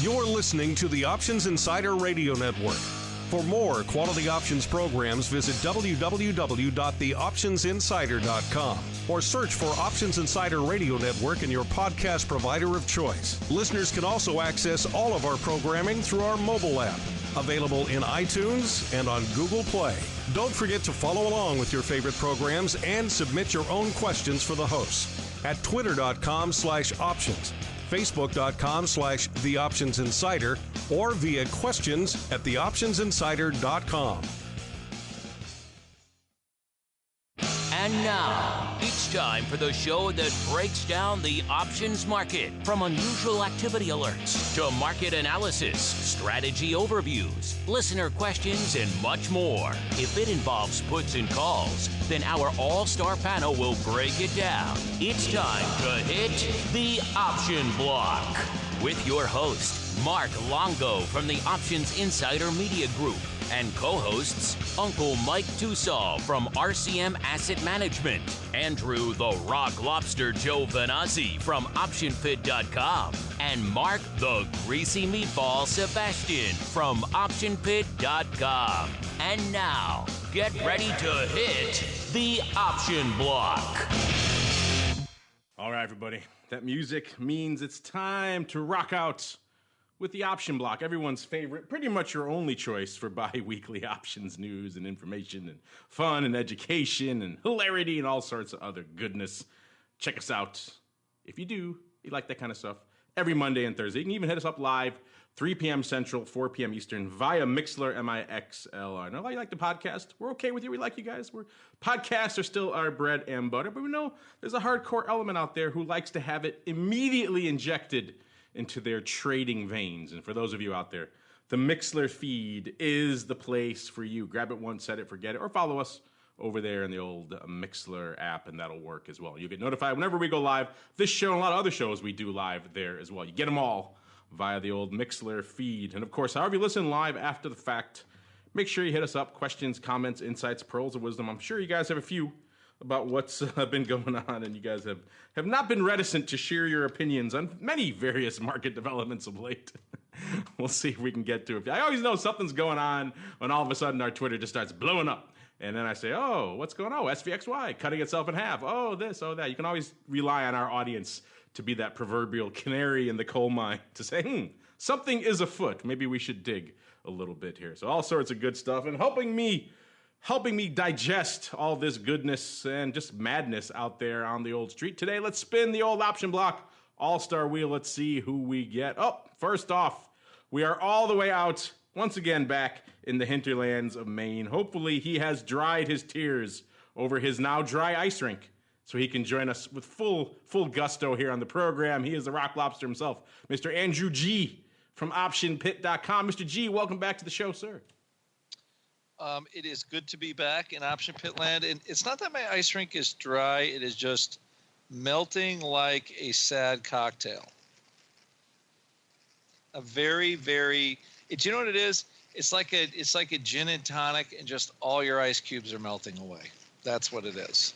You're listening to the Options Insider Radio Network. For more quality options programs, visit www.theoptionsinsider.com or search for Options Insider Radio Network in your podcast provider of choice. Listeners can also access all of our programming through our mobile app, available in iTunes and on Google Play. Don't forget to follow along with your favorite programs and submit your own questions for the hosts at twitter.com/options, facebook.com/theoptionsinsider, or via questions at theoptionsinsider.com. And now, it's time for the show that breaks down the options market. From unusual activity alerts to market analysis, strategy overviews, listener questions, and much more. If it involves puts and calls, then our all-star panel will break it down. It's time to hit the option block with your host, Mark Longo from the Options Insider Media Group, and co-hosts Uncle Mike Tussaw from RCM Asset Management, Andrew the Rock Lobster Joe Vanazzi from OptionPit.com, and Mark the Greasy Meatball Sebastian from OptionPit.com. And now, get ready to hit the option block. All right, everybody. That music means it's time to rock out with the option block, everyone's favorite, pretty much your only choice for bi-weekly options news and information and fun and education and hilarity and all sorts of other goodness. Check us out. If you like that kind of stuff, every Monday and Thursday. You can even hit us up live, 3 p.m. Central, 4 p.m. Eastern, via Mixlr, Mixlr. I know you like the podcast. We're okay with you. We like you guys. Podcasts are still our bread and butter, but we know there's a hardcore element out there who likes to have it immediately injected into their trading veins. And for those of you out there, the Mixlr feed is the place for you. Grab it once, set it, forget it, or follow us over there in the old Mixlr app, and that'll work as well. You'll get notified whenever we go live. This show and a lot of other shows we do live there as well. You get them all via the old Mixlr feed. And of course, however you listen live after the fact, make sure you hit us up. Questions, comments, insights, pearls of wisdom. I'm sure you guys have a few about what's been going on, and you guys have not been reticent to share your opinions on many various market developments of late. We'll see if we can get to it. I always know something's going on when all of a sudden our Twitter just starts blowing up. And then I say, oh, what's going on? Oh, SVXY cutting itself in half. Oh, this, oh, that. You can always rely on our audience to be that proverbial canary in the coal mine to say, something is afoot. Maybe we should dig a little bit here. So all sorts of good stuff. And helping me digest all this goodness and just madness out there on the old street. Today, let's spin the old option block all-star wheel. Let's see who we get. Oh, first off, we are all the way out, once again back in the hinterlands of Maine. Hopefully, he has dried his tears over his now dry ice rink so he can join us with full gusto here on the program. He is the Rock Lobster himself, Mr. Andrew G. from OptionPit.com. Mr. G, welcome back to the show, sir. It is good to be back in Option Pit Land, and it's not that my ice rink is dry; it is just melting like a sad cocktail. A very, very. You know what it is? It's like a gin and tonic, and just all your ice cubes are melting away. That's what it is.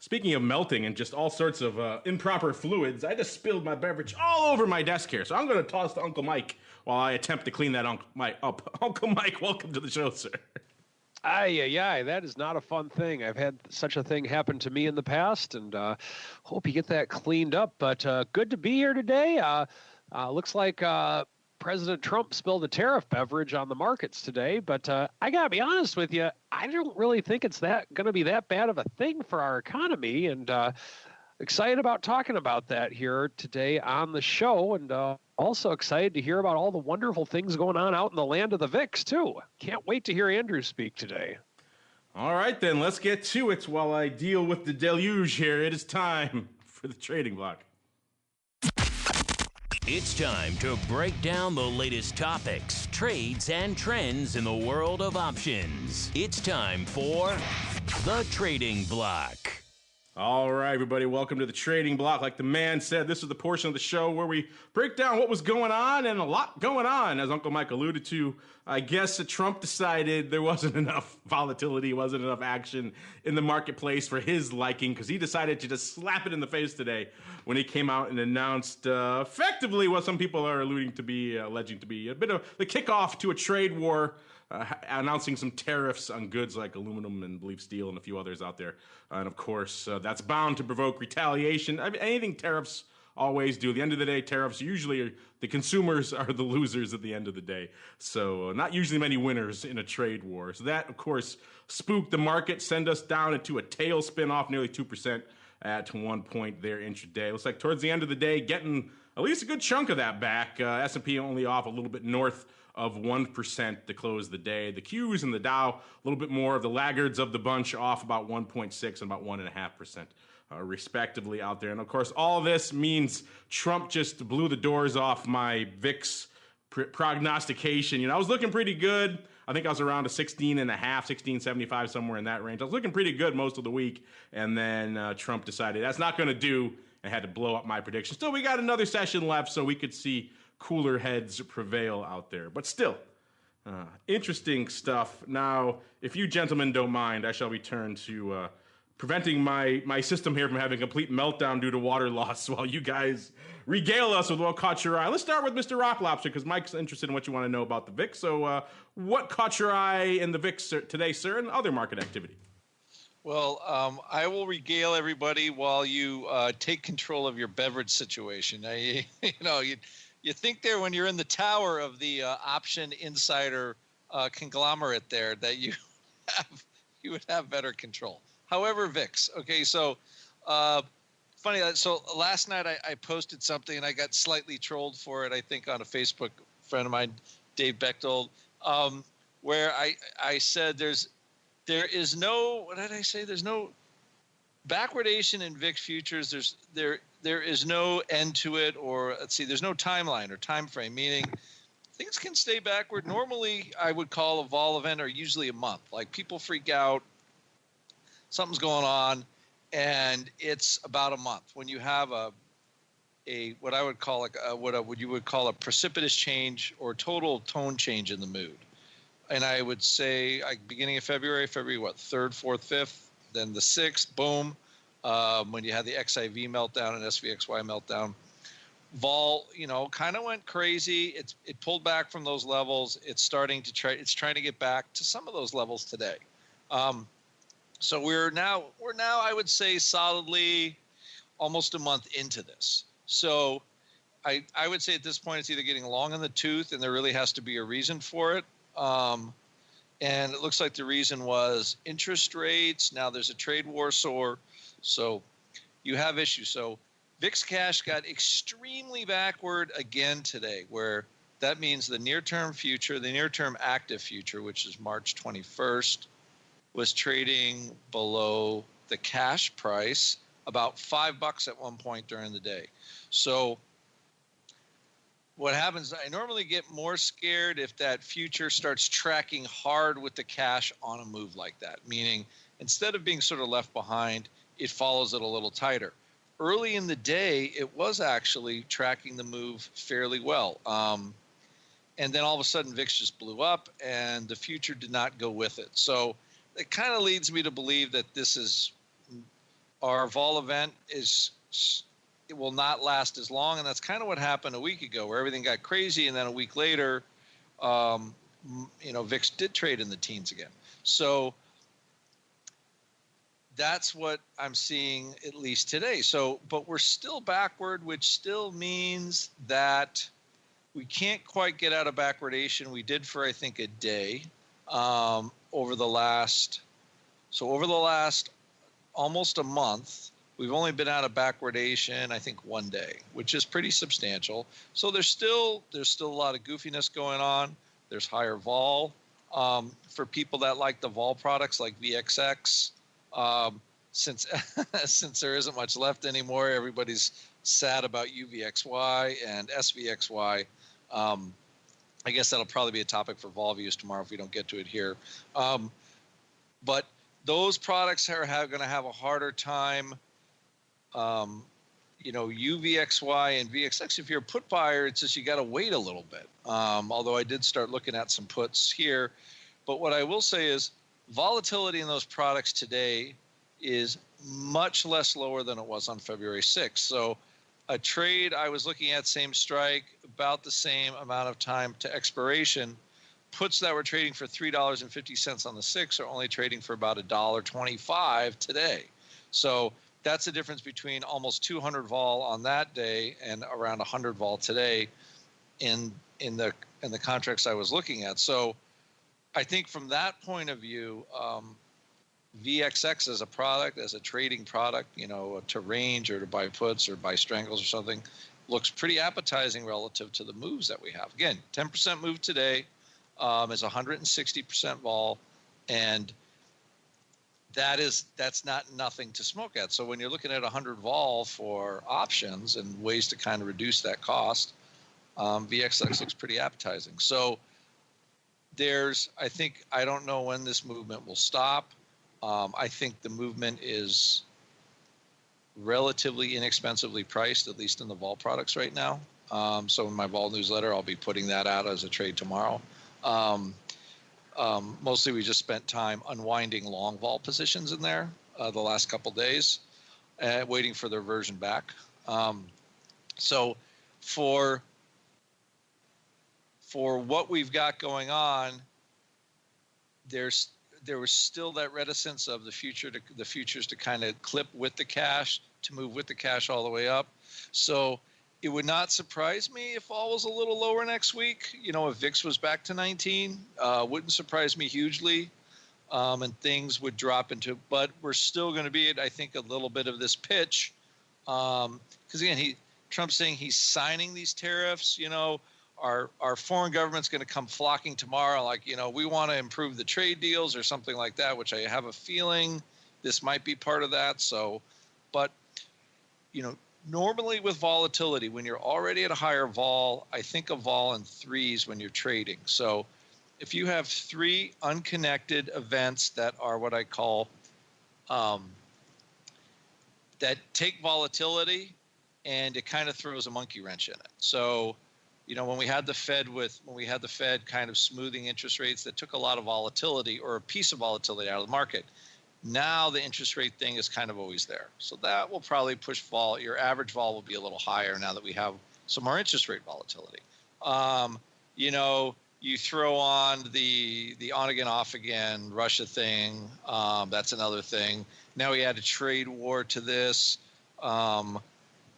Speaking of melting and just all sorts of improper fluids, I just spilled my beverage all over my desk here, so I'm going to toss to Uncle Mike while I attempt to clean that Uncle Mike up. Uncle Mike, welcome to the show, sir. Aye, that is not a fun thing. I've had such a thing happen to me in the past, and hope you get that cleaned up. But good to be here today. Looks like President Trump spilled a tariff beverage on the markets today, but I got to be honest with you, I don't really think it's going to be that bad of a thing for our economy, and excited about talking about that here today on the show, and also excited to hear about all the wonderful things going on out in the land of the VIX, too. Can't wait to hear Andrew speak today. All right, then, let's get to it while I deal with the deluge here. It is time for the trading block. It's time to break down the latest topics, trades, and trends in the world of options. It's time for the trading block. All right, everybody, welcome to the Trading Block. Like the man said, this is the portion of the show where we break down what was going on, and a lot going on. As Uncle Mike alluded to, I guess Trump decided there wasn't enough volatility, wasn't enough action in the marketplace for his liking, because he decided to just slap it in the face today when he came out and announced effectively what some people are alleging to be a bit of the kickoff to a trade war. Announcing some tariffs on goods like aluminum and believe steel and a few others out there. And of course, that's bound to provoke retaliation. I mean, anything tariffs always do. At the end of the day, tariffs usually the consumers are the losers at the end of the day. So not usually many winners in a trade war. So that, of course, spooked the market, send us down into a tailspin off nearly 2% at one point there intraday. Looks like towards the end of the day, getting at least a good chunk of that back. S&P only off a little bit north of 1% to close the day. The Qs and the Dow, a little bit more of the laggards of the bunch, off about 1.6 and about 1.5%, respectively out there. And of course, all of this means Trump just blew the doors off my VIX prognostication. You know, I was looking pretty good. I think I was around a 16.5, 1675, somewhere in that range. I was looking pretty good most of the week. And then Trump decided that's not going to do and had to blow up my prediction. Still, we got another session left, so we could see cooler heads prevail out there. But still, interesting stuff. Now, if you gentlemen don't mind, I shall return to preventing my system here from having a complete meltdown due to water loss while you guys regale us with what caught your eye. Let's start with Mr. Rock Lobster, because Mike's interested in what you want to know about the VIX. So what caught your eye in the VIX today, sir, and other market activity? Well, I will regale everybody while you take control of your beverage situation. Now, you think there when you're in the tower of the option insider conglomerate there that you would have better control. However, VIX. Okay, so funny. So last night I posted something and I got slightly trolled for it. I think on a Facebook friend of mine, Dave Bechtold, where I said there is no, what did I say? There's no backwardation in VIX futures. There is no end to it, or let's see, there's no timeline or time frame, meaning things can stay backward. Normally, I would call a vol event or usually a month. Like people freak out, something's going on, and it's about a month. When you have a what I would call what you would call a precipitous change or total tone change in the mood. And I would say beginning of February what, 3rd, 4th, 5th, then the 6th, boom. When you had the XIV meltdown and SVXY meltdown, vol, kind of went crazy. It pulled back from those levels. It's trying to get back to some of those levels today. So we're now I would say solidly almost a month into this. So I would say at this point it's either getting long in the tooth and there really has to be a reason for it. And it looks like the reason was interest rates. Now there's a trade war so you have issues. So VIX cash got extremely backward again today, where that means the near-term future, the near-term active future, which is March 21st, was trading below the cash price about $5 at one point during the day. So what happens, I normally get more scared if that future starts tracking hard with the cash on a move like that, meaning instead of being sort of left behind, it follows it a little tighter. Early in the day, it was actually tracking the move fairly well. And then all of a sudden, VIX just blew up and the future did not go with it. So it kind of leads me to believe that this is our vol event it will not last as long, and that's kind of what happened a week ago, where everything got crazy, and then a week later, VIX did trade in the teens again. So that's what I'm seeing at least today. So, but we're still backward, which still means that we can't quite get out of backwardation. We did for I think a day over the last almost a month. We've only been out of backwardation, I think, one day, which is pretty substantial. So there's still a lot of goofiness going on. There's higher vol. For people that like the vol products like VXX, since there isn't much left anymore, everybody's sad about UVXY and SVXY. I guess that'll probably be a topic for vol views tomorrow if we don't get to it here. But those products are going to have a harder time. UVXY and VXX, if you're a put buyer, it's just you got to wait a little bit. Although I did start looking at some puts here. But what I will say is volatility in those products today is much less lower than it was on February 6th. So a trade I was looking at, same strike, about the same amount of time to expiration. Puts that were trading for $3.50 on the 6th are only trading for about $1.25 today. So that's the difference between almost 200 vol on that day and around 100 vol today in the contracts I was looking at. So I think from that point of view, VXX as a product, as a trading product, to range or to buy puts or buy strangles or something, looks pretty appetizing relative to the moves that we have. Again, 10% move today is 160% vol, and that's not nothing to smoke at. So when you're looking at 100 vol for options and ways to kind of reduce that cost, VXX looks pretty appetizing. So I don't know when this movement will stop. I think the movement is relatively inexpensively priced, at least in the vol products right now. So in my vol newsletter, I'll be putting that out as a trade tomorrow. Mostly we just spent time unwinding long vol positions in there the last couple days, waiting for their version back. So for what we've got going on, there was still that reticence of the futures to kind of clip with the cash, to move with the cash all the way up. So it would not surprise me if all was a little lower next week. If VIX was back to 19, wouldn't surprise me hugely, and things would drop into. But we're still going to be at, I think, a little bit of this pitch, because again, Trump's saying he's signing these tariffs. Our foreign government's going to come flocking tomorrow, like, we want to improve the trade deals or something like that, which I have a feeling this might be part of that. So, but, normally with volatility, when you're already at a higher vol, I think of vol in threes when you're trading. So if you have three unconnected events that are what I call, that take volatility and it kind of throws a monkey wrench in it. So, when we had the Fed kind of smoothing interest rates, that took a lot of volatility or a piece of volatility out of the market. Now the interest rate thing is kind of always there. So that will probably push vol. Your average vol will be a little higher now that we have some more interest rate volatility. You throw on the on again, off again Russia thing. That's another thing. Now we add a trade war to this.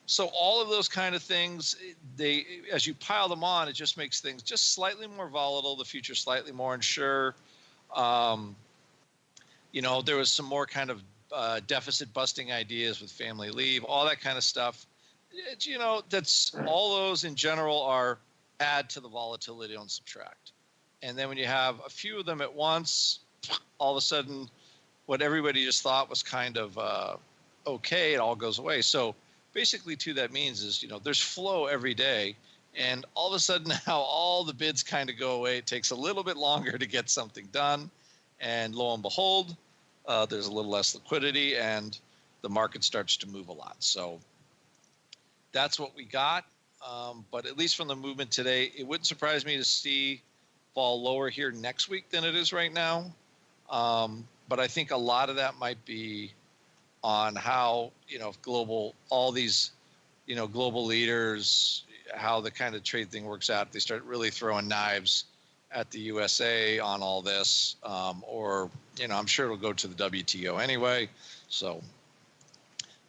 So all of those kind of things, as you pile them on, it just makes things just slightly more volatile, the future slightly more unsure. There was some more kind of deficit busting ideas with family leave, all that kind of stuff. That's all those in general are add to the volatility, don't subtract. And then when you have a few of them at once, all of a sudden, what everybody just thought was kind of okay, it all goes away. So basically, too, that means is, there's flow every day, and all of a sudden now all the bids kind of go away. It takes a little bit longer to get something done, and lo and behold, there's a little less liquidity, and the market starts to move a lot. So that's what we got. But at least from the movement today, it wouldn't surprise me to see fall lower here next week than it is right now. But I think a lot of that might be on how, all these, global leaders, how the kind of trade thing works out. They start really throwing knives at the USA on all this, or, I'm sure it'll go to the WTO anyway. So,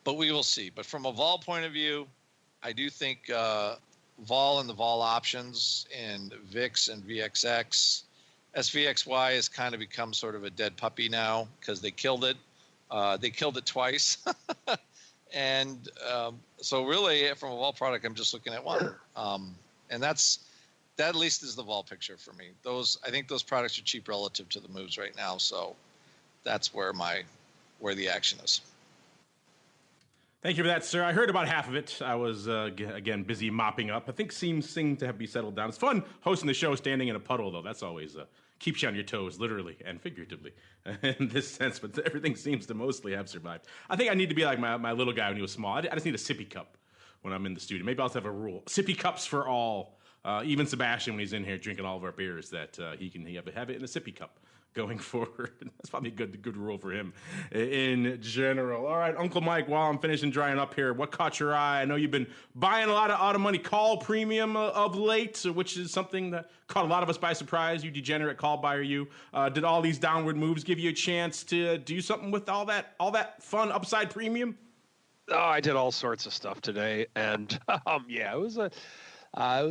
but we will see. But from a vol point of view, I do think vol and the vol options in VIX and VXX, SVXY has kind of become sort of a dead puppy now because they killed it. They killed it twice. And so really from a vol product, I'm just looking at one. And that at least is the vol picture for me. I think those products are cheap relative to the moves right now. So that's where the action is. Thank you for that, sir. I heard about half of it. I was, again, busy mopping up. I think seems to be settled down. It's fun hosting the show standing in a puddle, though. That's always keeps you on your toes, literally and figuratively, in this sense. But everything seems to mostly have survived. I think I need to be like my little guy when he was small. I just need a sippy cup when I'm in the studio. Maybe I'll have a rule. Sippy cups for all. Even Sebastian, when he's in here drinking all of our beers, that he can have it in a sippy cup going forward. That's probably a good rule for him in general. All right, Uncle Mike, while I'm finishing drying up here, what caught your eye? I know you've been buying a lot of out-of-money call premium of late, which is something that caught a lot of us by surprise. You degenerate call buyer, you. Did all these downward moves give you a chance to do something with all that fun upside premium? Oh, I did all sorts of stuff today, and yeah, it was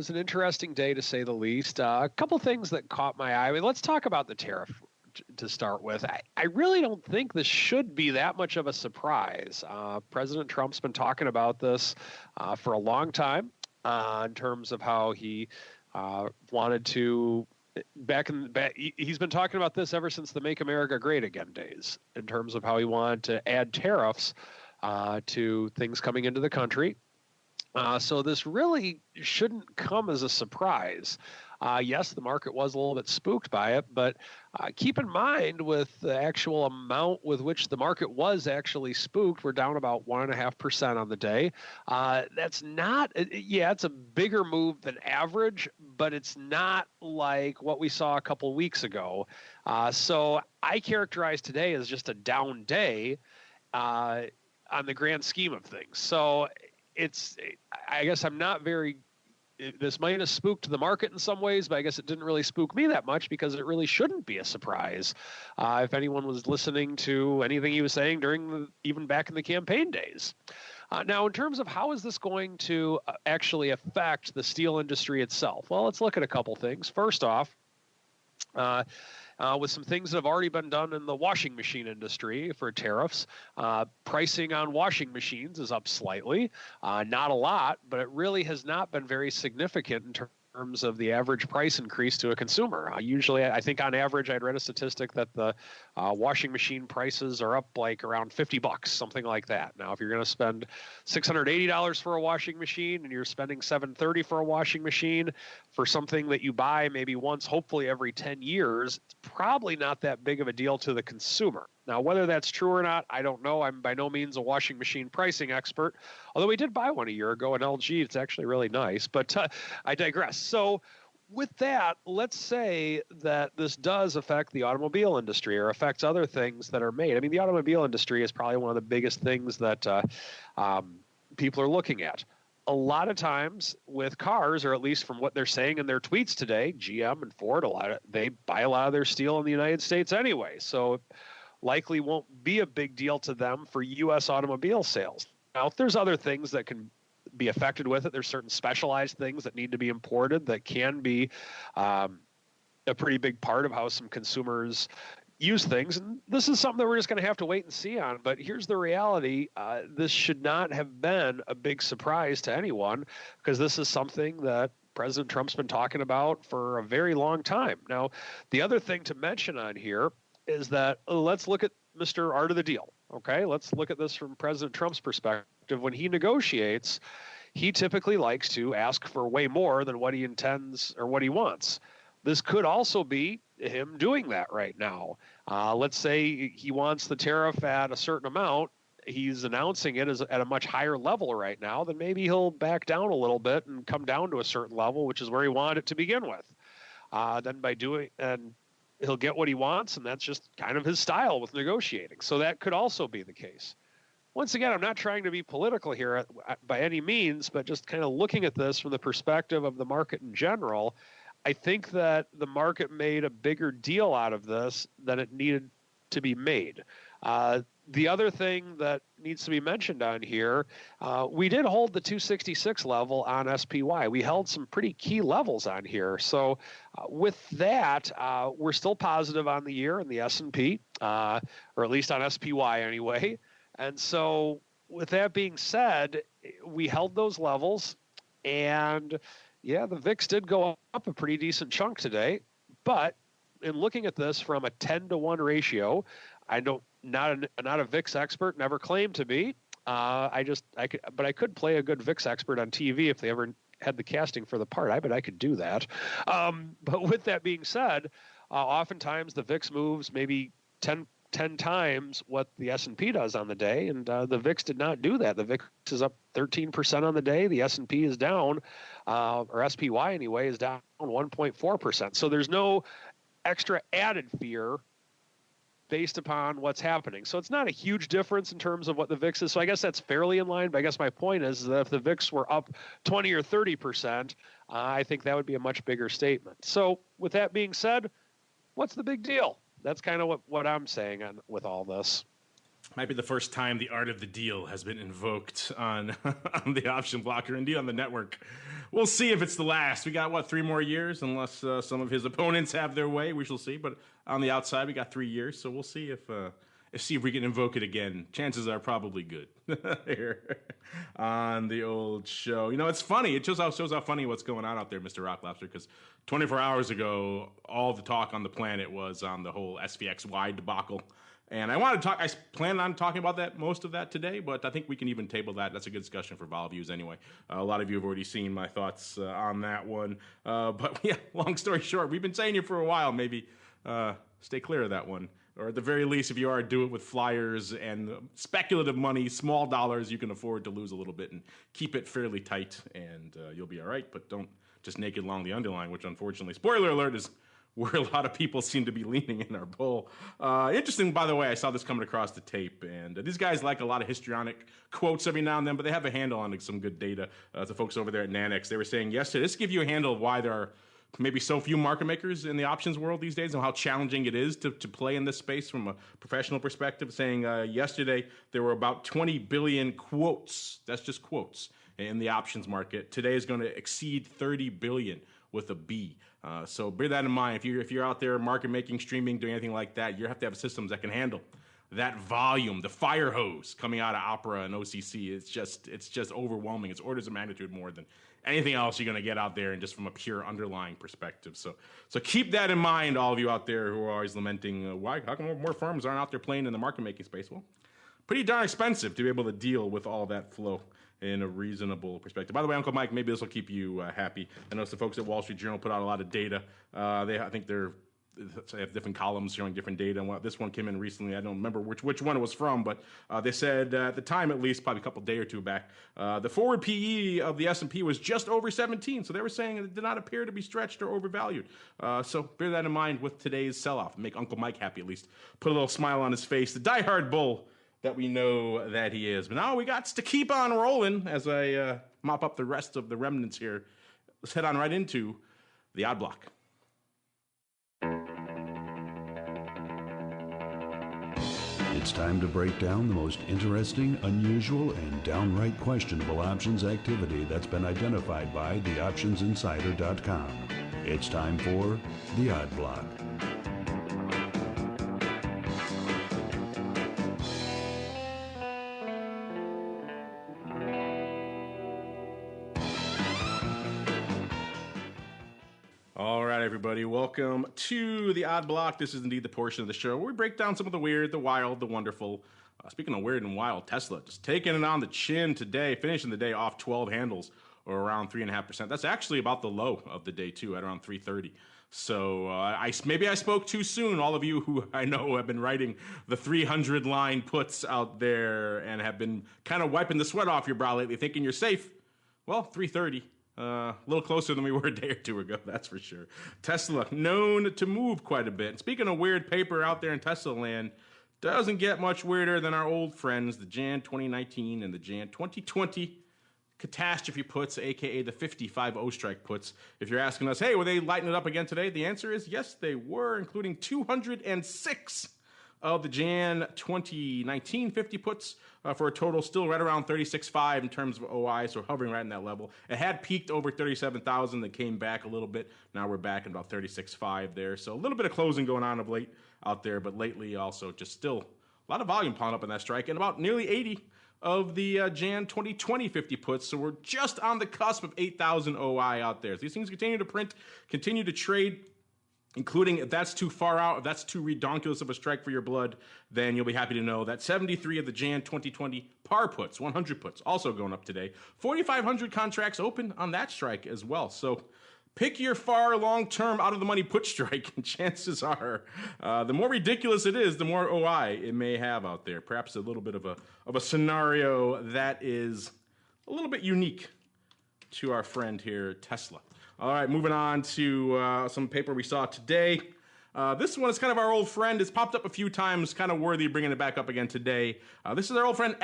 an interesting day to say the least. A couple things that caught my eye. I mean, let's talk about the tariff to start with. I really don't think this should be that much of a surprise. President Trump's been talking about this for a long time in terms of how he wanted to he's been talking about this ever since the Make America Great Again days, in terms of how he wanted to add tariffs to things coming into the country. So this really shouldn't come as a surprise. Yes, the market was a little bit spooked by it, but keep in mind with the actual amount with which the market was actually spooked, we're down about 1.5% on the day. That's not, it's a bigger move than average, but it's not like what we saw a couple weeks ago. So I characterize today as just a down day on the grand scheme of things. So I guess I'm not this might have spooked the market in some ways, but I guess it didn't really spook me that much because it really shouldn't be a surprise. If anyone was listening to anything he was saying even back in the campaign days. Now, in terms of how is this going to actually affect the steel industry itself? Well, let's look at a couple things. First off, with some things that have already been done in the washing machine industry for tariffs. Pricing on washing machines is up slightly, not a lot, but it really has not been very significant in terms of the average price increase to a consumer. Usually, I think on average, I'd read a statistic that the washing machine prices are up like around $50, something like that. Now, if you're going to spend $680 for a washing machine and you're spending $730 for a washing machine for something that you buy maybe once, hopefully every 10 years, it's probably not that big of a deal to the consumer. Now, whether that's true or not, I don't know. I'm by no means a washing machine pricing expert, although we did buy one a year ago in LG. It's actually really nice, but I digress. So with that, let's say that this does affect the automobile industry or affects other things that are made. I mean, the automobile industry is probably one of the biggest things that people are looking at. A lot of times with cars, or at least from what they're saying in their tweets today, GM and Ford, they buy a lot of their steel in the United States anyway. So likely won't be a big deal to them for U.S. automobile sales. Now, if there's other things that can be affected with it, there's certain specialized things that need to be imported that can be a pretty big part of how some consumers use things. And this is something that we're just going to have to wait and see on. But here's the reality. This should not have been a big surprise to anyone because this is something that President Trump's been talking about for a very long time. Now, the other thing to mention on here is that let's look at Mr. Art of the Deal. Okay, let's look at this from President Trump's perspective. When he negotiates, he typically likes to ask for way more than what he intends or what he wants. This could also be him doing that right now. Let's say he wants the tariff at a certain amount. He's announcing it as at a much higher level right now. Then maybe he'll back down a little bit and come down to a certain level, which is where he wanted it to begin with. Then by doing and he'll get what he wants, and that's just kind of his style with negotiating. So that could also be the case. Once again, I'm not trying to be political here by any means, but just kind of looking at this from the perspective of the market in general, I think that the market made a bigger deal out of this than it needed to be made. The other thing that needs to be mentioned on here, we did hold the 266 level on SPY. We held some pretty key levels on here. So with that, we're still positive on the year in the S&P, or at least on SPY anyway. And so with that being said, we held those levels. And yeah, the VIX did go up a pretty decent chunk today. But in looking at this from a 10-to-1 ratio, not a VIX expert, never claimed to be. I could play a good VIX expert on TV if they ever had the casting for the part. I bet I could do that. But with that being said, oftentimes the VIX moves maybe 10 times what the S&P does on the day, and the VIX did not do that. The VIX is up 13% on the day. The S&P is down, or SPY anyway, is down 1.4%. So there's no extra added fear based upon what's happening. So it's not a huge difference in terms of what the VIX is. So I guess that's fairly in line, but I guess my point is that if the VIX were up 20 or 30%, I think that would be a much bigger statement. So with that being said, what's the big deal? That's kind of what I'm saying with all this. Might be the first time the art of the deal has been invoked on, on the option blocker, indeed on the network. We'll see if it's the last. We got, 3 more years, unless some of his opponents have their way. We shall see. But on the outside, we got 3 years, so we'll see if we can invoke it again. Chances are probably good here on the old show. You know, it's funny. It shows how funny what's going on out there, Mr. Rock Lobster, because 24 hours ago, all the talk on the planet was on the whole SVXY debacle. And I plan on talking about that, most of that today, but I think we can even table that. That's a good discussion for vol views anyway. A lot of you have already seen my thoughts on that one. But yeah, long story short, we've been saying it for a while. Maybe stay clear of that one. Or at the very least, if you are, do it with flyers and speculative money, small dollars you can afford to lose a little bit and keep it fairly tight, and you'll be all right. But don't just naked long the underlying, which unfortunately, spoiler alert, is where a lot of people seem to be leaning in our bull. Interesting, by the way, I saw this coming across the tape, and these guys like a lot of histrionic quotes every now and then, but they have a handle on some good data. The folks over there at Nanex, they were saying yesterday, this gives you a handle of why there are maybe so few market makers in the options world these days and how challenging it is to play in this space from a professional perspective, saying yesterday there were about 20 billion quotes, that's just quotes, in the options market. Today is going to exceed 30 billion with a B. So bear that in mind. If you're out there market making, streaming, doing anything like that, you have to have systems that can handle that volume, the fire hose coming out of Opera and OCC. It's just overwhelming. It's orders of magnitude more than anything else you're going to get out there, and just from a pure underlying perspective. So keep that in mind, all of you out there who are always lamenting why how come more firms aren't out there playing in the market making space. Well, pretty darn expensive to be able to deal with all that flow in a reasonable perspective. By the way, Uncle Mike, maybe this will keep you happy. I know some folks at Wall Street Journal put out a lot of data. I think they have different columns showing different data. And this one came in recently. I don't remember which one it was from, but they said at the time, at least, probably a couple day or two back, the forward PE of the S&P was just over 17. So they were saying it did not appear to be stretched or overvalued. So bear that in mind with today's sell-off. Make Uncle Mike happy, at least. Put a little smile on his face. The diehard bull that we know that he is. But now we got to keep on rolling as I mop up the rest of the remnants here. Let's head on right into the odd block. It's time to break down the most interesting, unusual, and downright questionable options activity that's been identified by theoptionsinsider.com. It's time for the odd block. Everybody, welcome to the Odd Block. This is indeed the portion of the show where we break down some of the weird, the wild, the wonderful. Speaking of weird and wild, Tesla just taking it on the chin today, finishing the day off 12 handles or around 3.5%. That's actually about the low of the day too, at around 330. So maybe I spoke too soon. All of you who I know have been writing the 300 line puts out there and have been kind of wiping the sweat off your brow lately, thinking you're safe. Well, 330. A little closer than we were a day or two ago, that's for sure. Tesla, known to move quite a bit. And speaking of weird paper out there in Tesla land, doesn't get much weirder than our old friends, the Jan 2019 and the Jan 2020 Catastrophe puts, a.k.a. the 50-50 strike puts. If you're asking us, hey, were they lighting it up again today? The answer is yes, they were, including 206 of the Jan 2019 50 puts for a total still right around 36.5 in terms of OI, so hovering right in that level. It had peaked over 37,000, then came back a little bit. Now we're back at about 36.5 there. So a little bit of closing going on of late out there, but lately also just still a lot of volume piling up in that strike, and about nearly 80 of the Jan 2020 50 puts. So we're just on the cusp of 8,000 OI out there. So these things continue to print, continue to trade. including if that's too far out, if that's too redonkulous of a strike for your blood, then you'll be happy to know that 73 of the Jan 2020 par puts, 100 puts, also going up today. 4,500 contracts open on that strike as well. So pick your far long-term out-of-the-money put strike, and chances are the more ridiculous it is, the more OI it may have out there. Perhaps a little bit of a scenario that is a little bit unique to our friend here, Tesla. All right, moving on to some paper we saw today. This one is kind of our old friend. It's popped up a few times, kind of worthy of bringing it back up again today. This is our old friend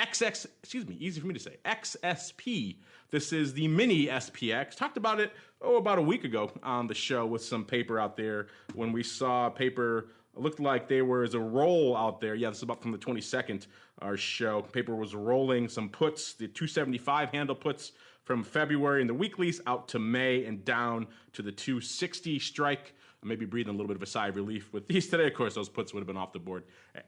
easy for me to say, XSP. This is the mini SPX. Talked about it, about a week ago on the show with some paper out there when we saw paper. It looked like there was a roll out there. Yeah, this is about from the 22nd, our show. Paper was rolling some puts, the 275 handle puts from February in the weeklies out to May and down to the 260 strike. Maybe breathing a little bit of a sigh of relief with these today. Of course, those puts would have been off the board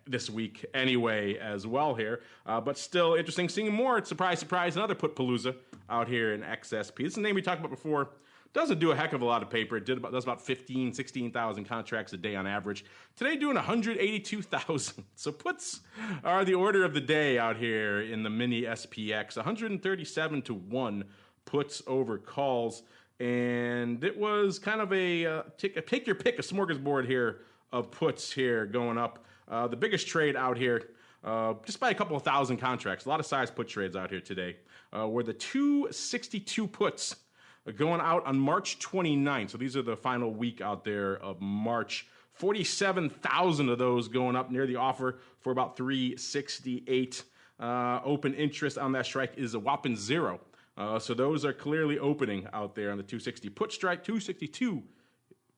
this week anyway as well here. But still interesting seeing more. Surprise, surprise, another put palooza out here in XSP. This is a name we talked about before. Doesn't do a heck of a lot of paper. It does about 15, 16,000 contracts a day on average. Today doing 182,000. So puts are the order of the day out here in the mini SPX. 137 to 1 puts over calls. And it was kind of a take your pick, a smorgasbord here of puts here going up. The biggest trade out here, just by a couple of thousand contracts, a lot of size put trades out here today, were the 262 puts going out on March 29th. So these are the final week out there of March. 47,000 of those going up near the offer for about 368. Open interest on that strike is a whopping 0. So those are clearly opening out there on the 260 put strike, 262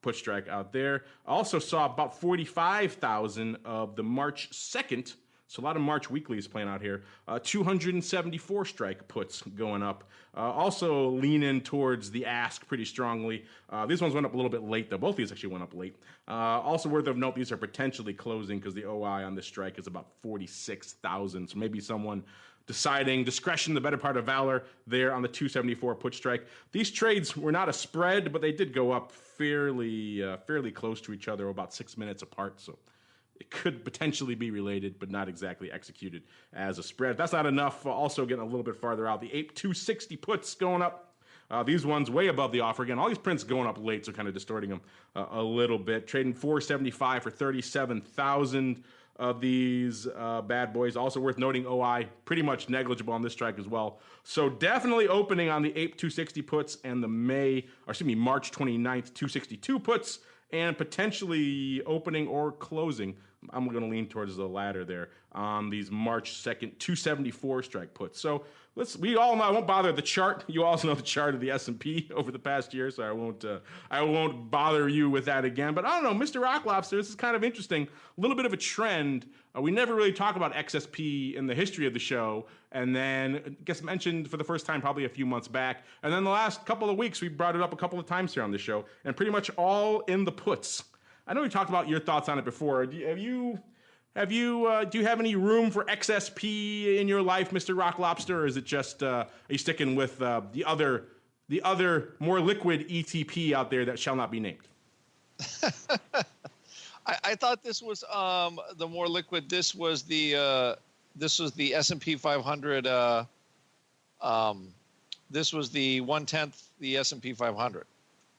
put strike out there. Also saw about 45,000 of the March 2nd. So a lot of March weeklies playing out here. 274 strike puts going up. Also leaning towards the ask pretty strongly. These ones went up a little bit late, though. Both of these actually went up late. Also worth of note, these are potentially closing because the OI on this strike is about 46,000. So maybe someone deciding discretion, the better part of valor there on the 274 put strike. These trades were not a spread, but they did go up fairly close to each other, about 6 minutes apart. So it could potentially be related, but not exactly executed as a spread. If that's not enough, also getting a little bit farther out. The 260 puts going up. These ones way above the offer. Again, all these prints going up late, so kind of distorting them a little bit. Trading 475 for 37,000 of these bad boys. Also worth noting, OI pretty much negligible on this strike as well. So definitely opening on the APE 260 puts and the March 29th 262 puts, and potentially opening or closing. I'm going to lean towards the latter there on these March 2nd 274 strike puts. So we all know, I won't bother the chart. You also know the chart of the S&P over the past year, so I won't bother you with that again. But I don't know, Mr. Rock Lobster, this is kind of interesting. A little bit of a trend. We never really talk about XSP in the history of the show, and then it gets mentioned for the first time probably a few months back. And then the last couple of weeks, we brought it up a couple of times here on the show, and pretty much all in the puts. I know we talked about your thoughts on it before. Do you have any room for XSP in your life, Mr. Rock Lobster, or is it just are you sticking with the other more liquid ETP out there that shall not be named? I thought this was the more liquid. This was the S&P 500. This was the 1/10 the S&P 500,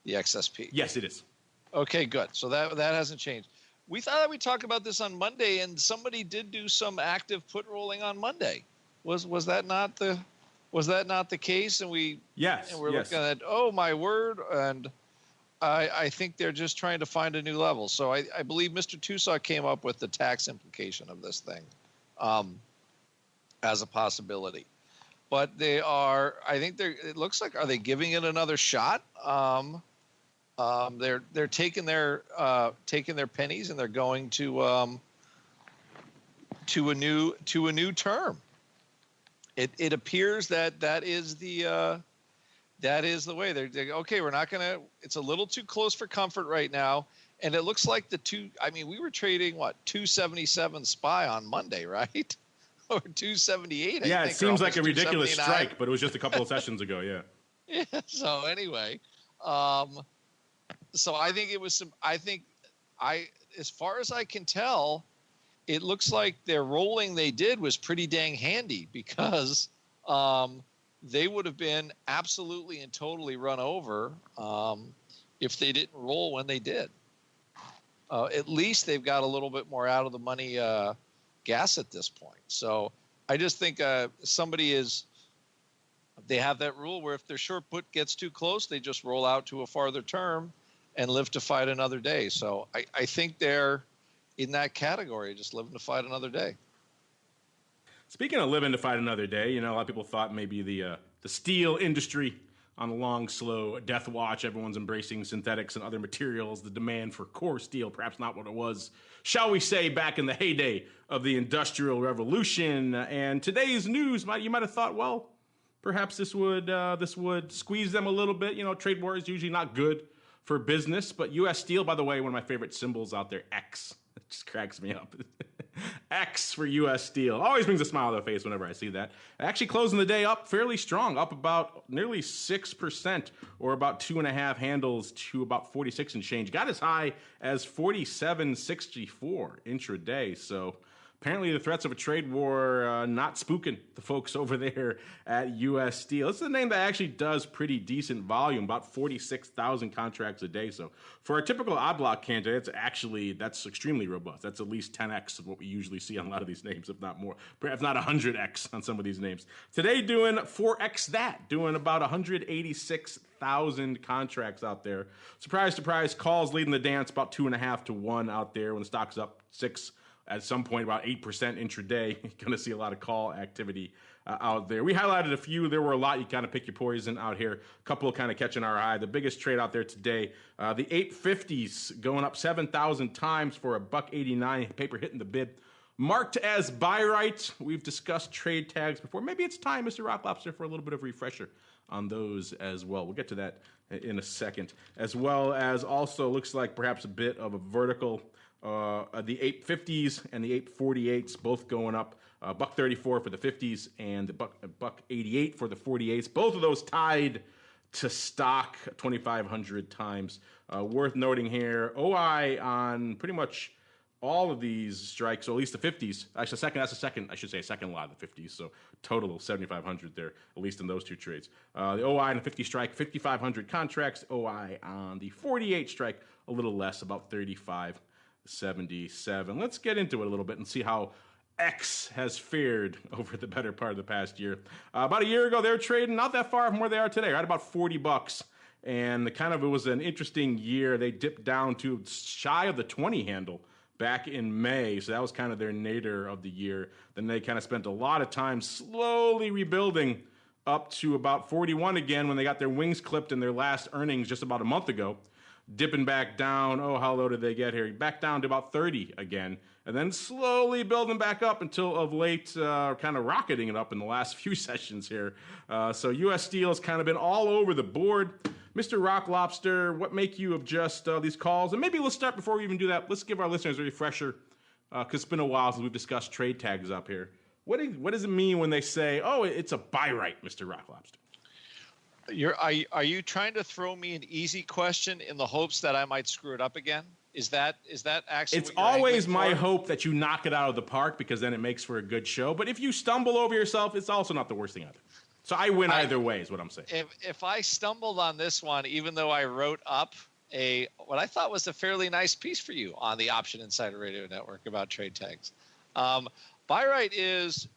the XSP. Yes, it is. Okay, good. So that hasn't changed. We thought that we'd talk about this on Monday, and somebody did do some active put rolling on Monday. Was that not the case? And we're looking at, oh my word, and I think they're just trying to find a new level. So I believe Mr. Tusaw came up with the tax implication of this thing as a possibility. But it looks like, are they giving it another shot? They're taking their pennies and they're going to a new term. It appears that is the way they're okay. We're not gonna. It's a little too close for comfort right now, and it looks like we were trading 277 SPY on Monday, right? Or 278. Yeah, I think, it seems like a ridiculous strike, but it was just a couple of sessions ago. Yeah. Yeah. So anyway. So I think it was I think as far as I can tell, it looks like their rolling they did was pretty dang handy, because they would have been absolutely and totally run over if they didn't roll when they did. At least they've got a little bit more out of the money gas at this point. So I just think they have that rule where if their short put gets too close, they just roll out to a farther term and live to fight another day. So I think they're in that category, just living to fight another day. Speaking of living to fight another day, a lot of people thought maybe the steel industry on a long, slow death watch. Everyone's embracing synthetics and other materials. The demand for core steel, perhaps not what it was, shall we say, back in the heyday of the Industrial Revolution. And today's news, you might have thought, well, perhaps this would squeeze them a little bit. Trade war is usually not good for business. But U.S. Steel, by the way, one of my favorite symbols out there, X. It just cracks me up. X for U.S. Steel. Always brings a smile to the face whenever I see that. Actually closing the day up fairly strong, up about nearly 6%, or about 2.5 handles to about 46 and change. Got as high as 47.64 intraday. So apparently the threats of a trade war not spooking the folks over there at U.S. Steel. It's a name that actually does pretty decent volume, about 46,000 contracts a day. So for a typical odd block candidate, that's extremely robust. That's at least 10x of what we usually see on a lot of these names, if not more, if not 100x on some of these names. Today doing 4x that, doing about 186,000 contracts out there. Surprise, surprise, calls leading the dance, about 2.5 to 1 out there when the stock's up 6. At some point, about 8% intraday. You're going to see a lot of call activity out there. We highlighted a few. There were a lot. You kind of pick your poison out here. A couple kind of catching our eye. The biggest trade out there today, the 850s going up 7,000 times for $1.89. Paper hitting the bid. Marked as buy right. We've discussed trade tags before. Maybe it's time, Mr. Rock Lobster, for a little bit of refresher on those as well. We'll get to that in a second. As well as also looks like perhaps a bit of a vertical. The 850s and the 848s both going up, $1.34 for the 50s and the $1.88 for the 48s. Both of those tied to stock 2,500 times. Worth noting here, OI on pretty much all of these strikes, so at least the 50s. Actually, a second lot of the 50s. So total of 7,500 there, at least in those two trades. The OI on the 50 strike, 5,500 contracts. OI on the 48 strike, a little less, about 3,577. Let's get into it a little bit and see how X has fared over the better part of the past year. About a year ago, they were trading not that far from where they are today, right about $40. And it was an interesting year. They dipped down to shy of the 20 handle back in May. So that was kind of their nadir of the year. Then they kind of spent a lot of time slowly rebuilding up to about 41 again when they got their wings clipped in their last earnings just about a month ago. Dipping back down. Oh, how low did they get here? Back down to about 30 again. And then slowly building back up until of late, kind of rocketing it up in the last few sessions here. So U.S. Steel has kind of been all over the board. Mr. Rock Lobster, what make you adjust these calls? And maybe let's start before we even do that. Let's give our listeners a refresher, because it's been a while since we've discussed trade tags up here. What does it mean when they say, oh, it's a buy right, Mr. Rock Lobster? Are you trying to throw me an easy question in the hopes that I might screw it up again? Is that actually? It's always my hope that you knock it out of the park, because then it makes for a good show. But if you stumble over yourself, it's also not the worst thing either. So I win either way is what I'm saying. If I stumbled on this one, even though I wrote up what I thought was a fairly nice piece for you on the Option Insider Radio Network about trade tags, buy right is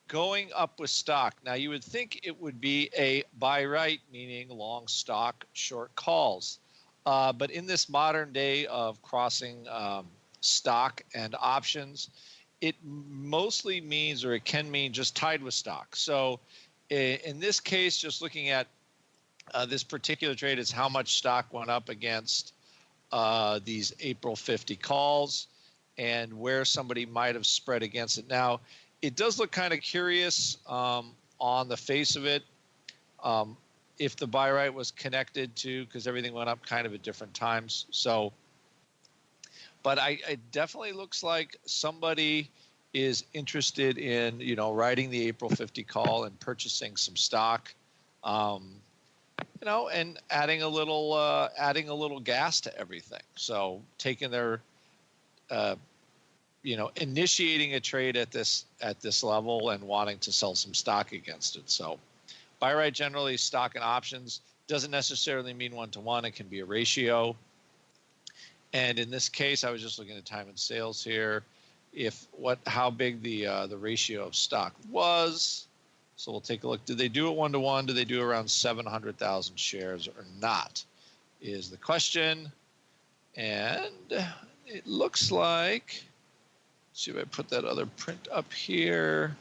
going up with stock. Now, you would think it would be a buy right, meaning long stock, short calls. But in this modern day of crossing stock and options, it mostly means, or it can mean, just tied with stock. So in this case, just looking at this particular trade, is how much stock went up against these April 50 calls and where somebody might have spread against it. Now, it does look kind of curious on the face of it, if the buy right was connected to, because everything went up kind of at different times. So, but it definitely looks like somebody is interested in, riding the April 50 call and purchasing some stock. and adding a little gas to everything. So taking their, initiating a trade at this level and wanting to sell some stock against it. So buy right, generally stock and options, doesn't necessarily mean 1-to-1. It can be a ratio. And in this case, I was just looking at time and sales here. How big the ratio of stock was. So we'll take a look. Did they do it 1-to-1? Did they do around 700,000 shares or not? Is the question. And it looks like, let's see if I put that other print up here.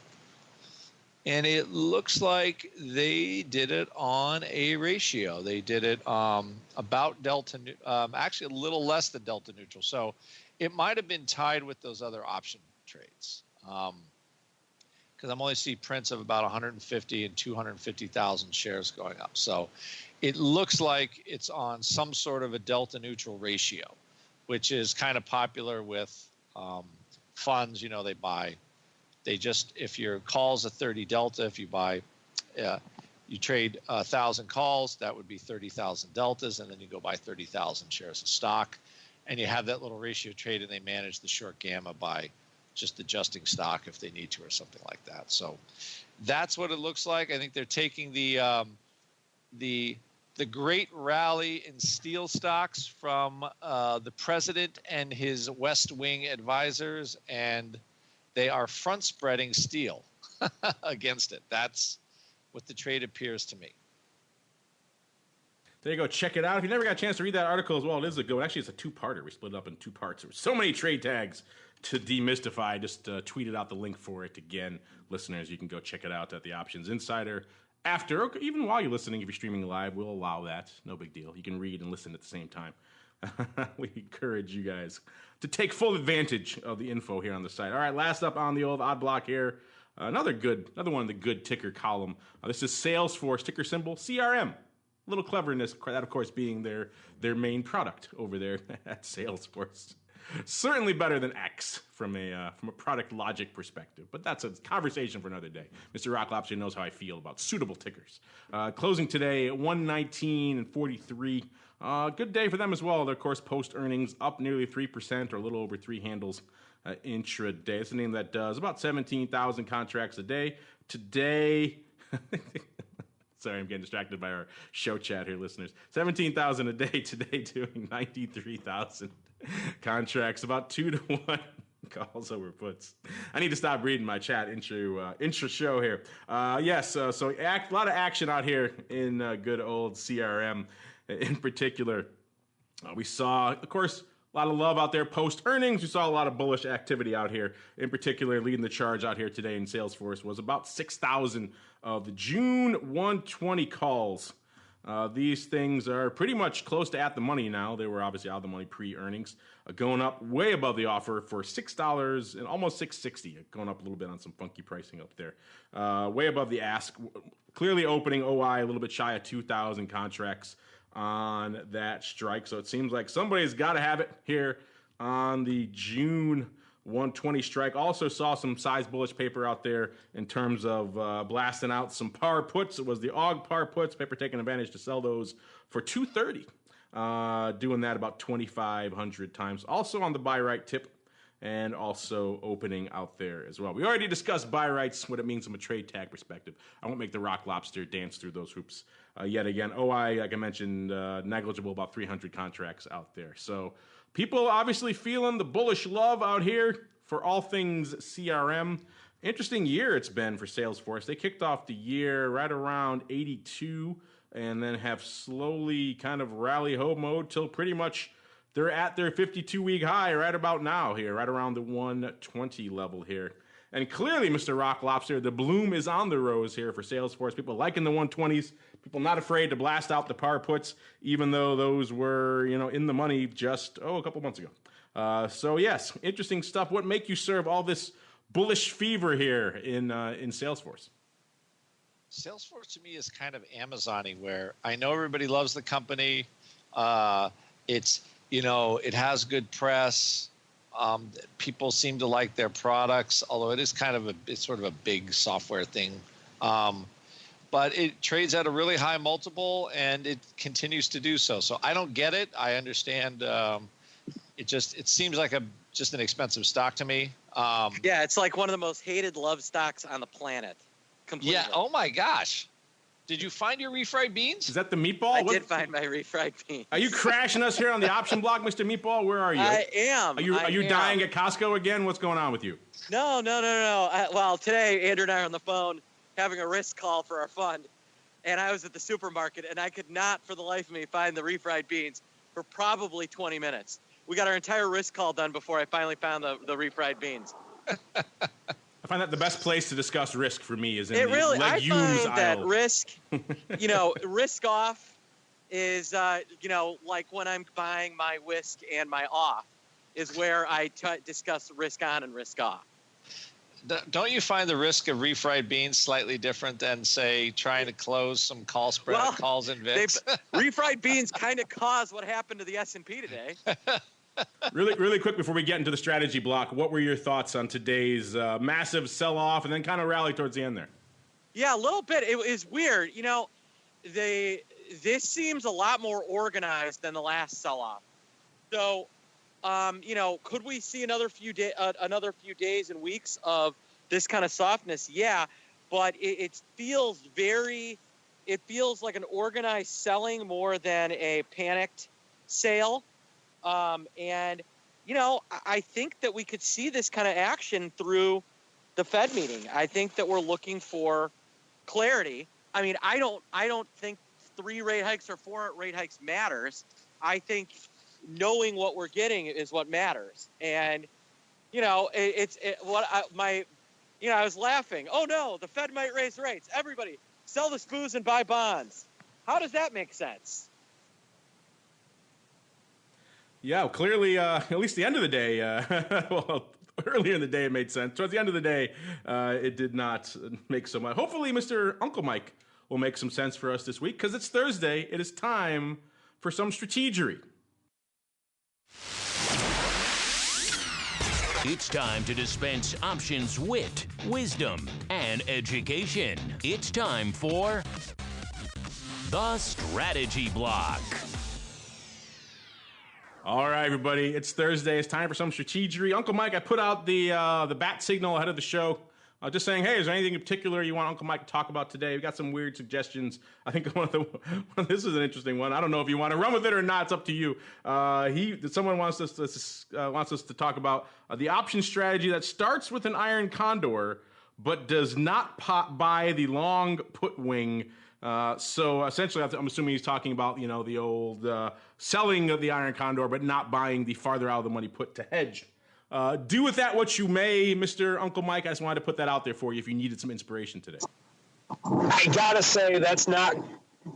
And it looks like they did it on a ratio. They did it about delta, actually a little less than delta neutral. So it might have been tied with those other option trades. Because I'm only seeing prints of about 150 and 250,000 shares going up. So it looks like it's on some sort of a delta neutral ratio, which is kind of popular with funds. If your call's a 30 delta, if you buy, you trade 1,000 calls, that would be 30,000 deltas, and then you go buy 30,000 shares of stock, and you have that little ratio trade, and they manage the short gamma by just adjusting stock if they need to or something like that. So that's what it looks like. I think they're taking the great rally in steel stocks from the president and his West Wing advisors, and they are front spreading steel against it. That's what the trade appears to me. There you go. Check it out. If you never got a chance to read that article as well, it is a good one. Actually, it's a two-parter. We split it up in two parts. There were so many trade tags to demystify. I just tweeted out the link for it again. Listeners, you can go check it out at the Options Insider. After, or even while you're listening, if you're streaming live, we'll allow that. No big deal. You can read and listen at the same time. We encourage you guys to take full advantage of the info here on the site. All right, last up on the old odd block here. Another one of the good ticker column. This is Salesforce, ticker symbol CRM. A little cleverness, that of course being their main product over there at Salesforce. Certainly better than X from a product logic perspective, but that's a conversation for another day. Mr. Rock Lobster knows how I feel about suitable tickers. Closing today at 119.43. Good day for them as well. They're, of course, post earnings up nearly 3% or a little over 3 handles intraday. It's a name that does about 17,000 contracts a day. Today, sorry, I'm getting distracted by our show chat here, listeners. 17,000 a day today, doing 93,000 contracts, about 2-to-1 calls over puts. I need to stop reading my chat intro show here. So a lot of action out here in good old CRM in particular. We saw, of course, a lot of love out there post earnings. We saw a lot of bullish activity out here. In particular, leading the charge out here today in Salesforce was about 6,000 of the June 120 calls. These things are pretty much close to at the money now. They were obviously out of the money pre-earnings, going up way above the offer for $6 and almost $6.60, going up a little bit on some funky pricing up there. Way above the ask. Clearly opening OI a little bit shy of 2,000 contracts on that strike. So it seems like somebody's got to have it here on the June 120 strike. Also saw some size bullish paper out there in terms of blasting out some par puts. It was the AUG par puts, paper taking advantage to sell those for $230, doing that about 2,500 times. Also on the buy right tip and also opening out there as well. We already discussed buy rights, what it means from a trade tag perspective. I won't make the Rock Lobster dance through those hoops yet again. OI, like I mentioned, negligible, about 300 contracts out there. So people obviously feeling the bullish love out here for all things CRM. Interesting year it's been for Salesforce. They kicked off the year right around 82 and then have slowly kind of rally ho mode till pretty much they're at their 52-week high right about now here, right around the 120 level here. And clearly, Mr. Rock Lobster, the bloom is on the rose here for Salesforce. People liking the 120s, people not afraid to blast out the par puts, even though those were, in the money just, a couple months ago. So yes, interesting stuff. What make you serve all this bullish fever here in Salesforce? Salesforce to me is kind of Amazon-y, where I know everybody loves the company. It has good press. People seem to like their products, although it is kind of it's sort of a big software thing. but it trades at a really high multiple, and it continues to do so. So I don't get it. I understand. It seems like just an expensive stock to me. Yeah, it's like one of the most hated love stocks on the planet. Completely. Yeah. Oh my gosh. Did you find your refried beans? Is that the meatball? I did find my refried beans. Are you crashing us here on the option block, Mr. Meatball? Where are you? I am. Are you dying at Costco again? What's going on with you? No. Well, today Andrew and I are on the phone having a risk call for our fund, and I was at the supermarket, and I could not for the life of me find the refried beans for probably 20 minutes. We got our entire risk call done before I finally found the refried beans. I find that the best place to discuss risk for me is in the I legumes find aisle. that risk, risk off is, like when I'm buying my whisk and my off is where I discuss risk on and risk off. Don't you find the risk of refried beans slightly different than, say, trying to close some call spread calls in VIX? Refried beans kind of caused what happened to the S&P today. Really quick before we get into the strategy block, what were your thoughts on today's massive sell-off and then kind of rally towards the end there? Yeah, a little bit. It was weird. This seems a lot more organized than the last sell-off. So, could we see another few days and weeks of this kind of softness? Yeah, but it feels like an organized selling more than a panicked sale. I think that we could see this kind of action through the Fed meeting. I think that we're looking for clarity. I mean, I don't think 3 rate hikes or 4 rate hikes matters. I think knowing what we're getting is what matters. And, I was laughing. Oh no, the Fed might raise rates. Everybody sell the spoos and buy bonds. How does that make sense? Yeah, clearly, at least the end of the day, well, earlier in the day it made sense. Towards the end of the day, it did not make so much. Hopefully, Mr. Uncle Mike will make some sense for us this week, because it's Thursday. It is time for some strategery. It's time to dispense options wit, wisdom, and education. It's time for the Strategy Block. All right, everybody, it's Thursday. It's time for some strategery. Uncle Mike, I put out the bat signal ahead of the show, just saying, hey, is there anything in particular you want Uncle Mike to talk about today? We got some weird suggestions. I think this is an interesting one. I don't know if you want to run with it or not. It's up to you. Someone wants us to talk about the option strategy that starts with an iron condor, but does not buy the long put wing. So essentially, I'm assuming he's talking about, the old selling of the iron condor, but not buying the farther out of the money put to hedge. Do with that what you may, Mr. Uncle Mike. I just wanted to put that out there for you if you needed some inspiration today. I gotta say, that's not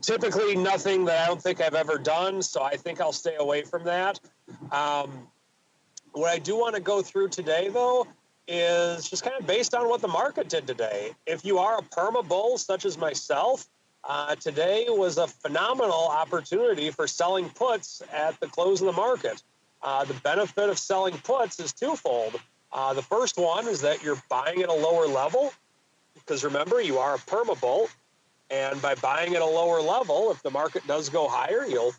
typically nothing that I don't think I've ever done, so I think I'll stay away from that. What I do want to go through today, though, is just kind of based on what the market did today. If you are a perma bull, such as myself, today was a phenomenal opportunity for selling puts at the close of the market. The benefit of selling puts is twofold. The first one is that you're buying at a lower level, because remember, you are a perma bull, and by buying at a lower level, if the market does go higher, you'll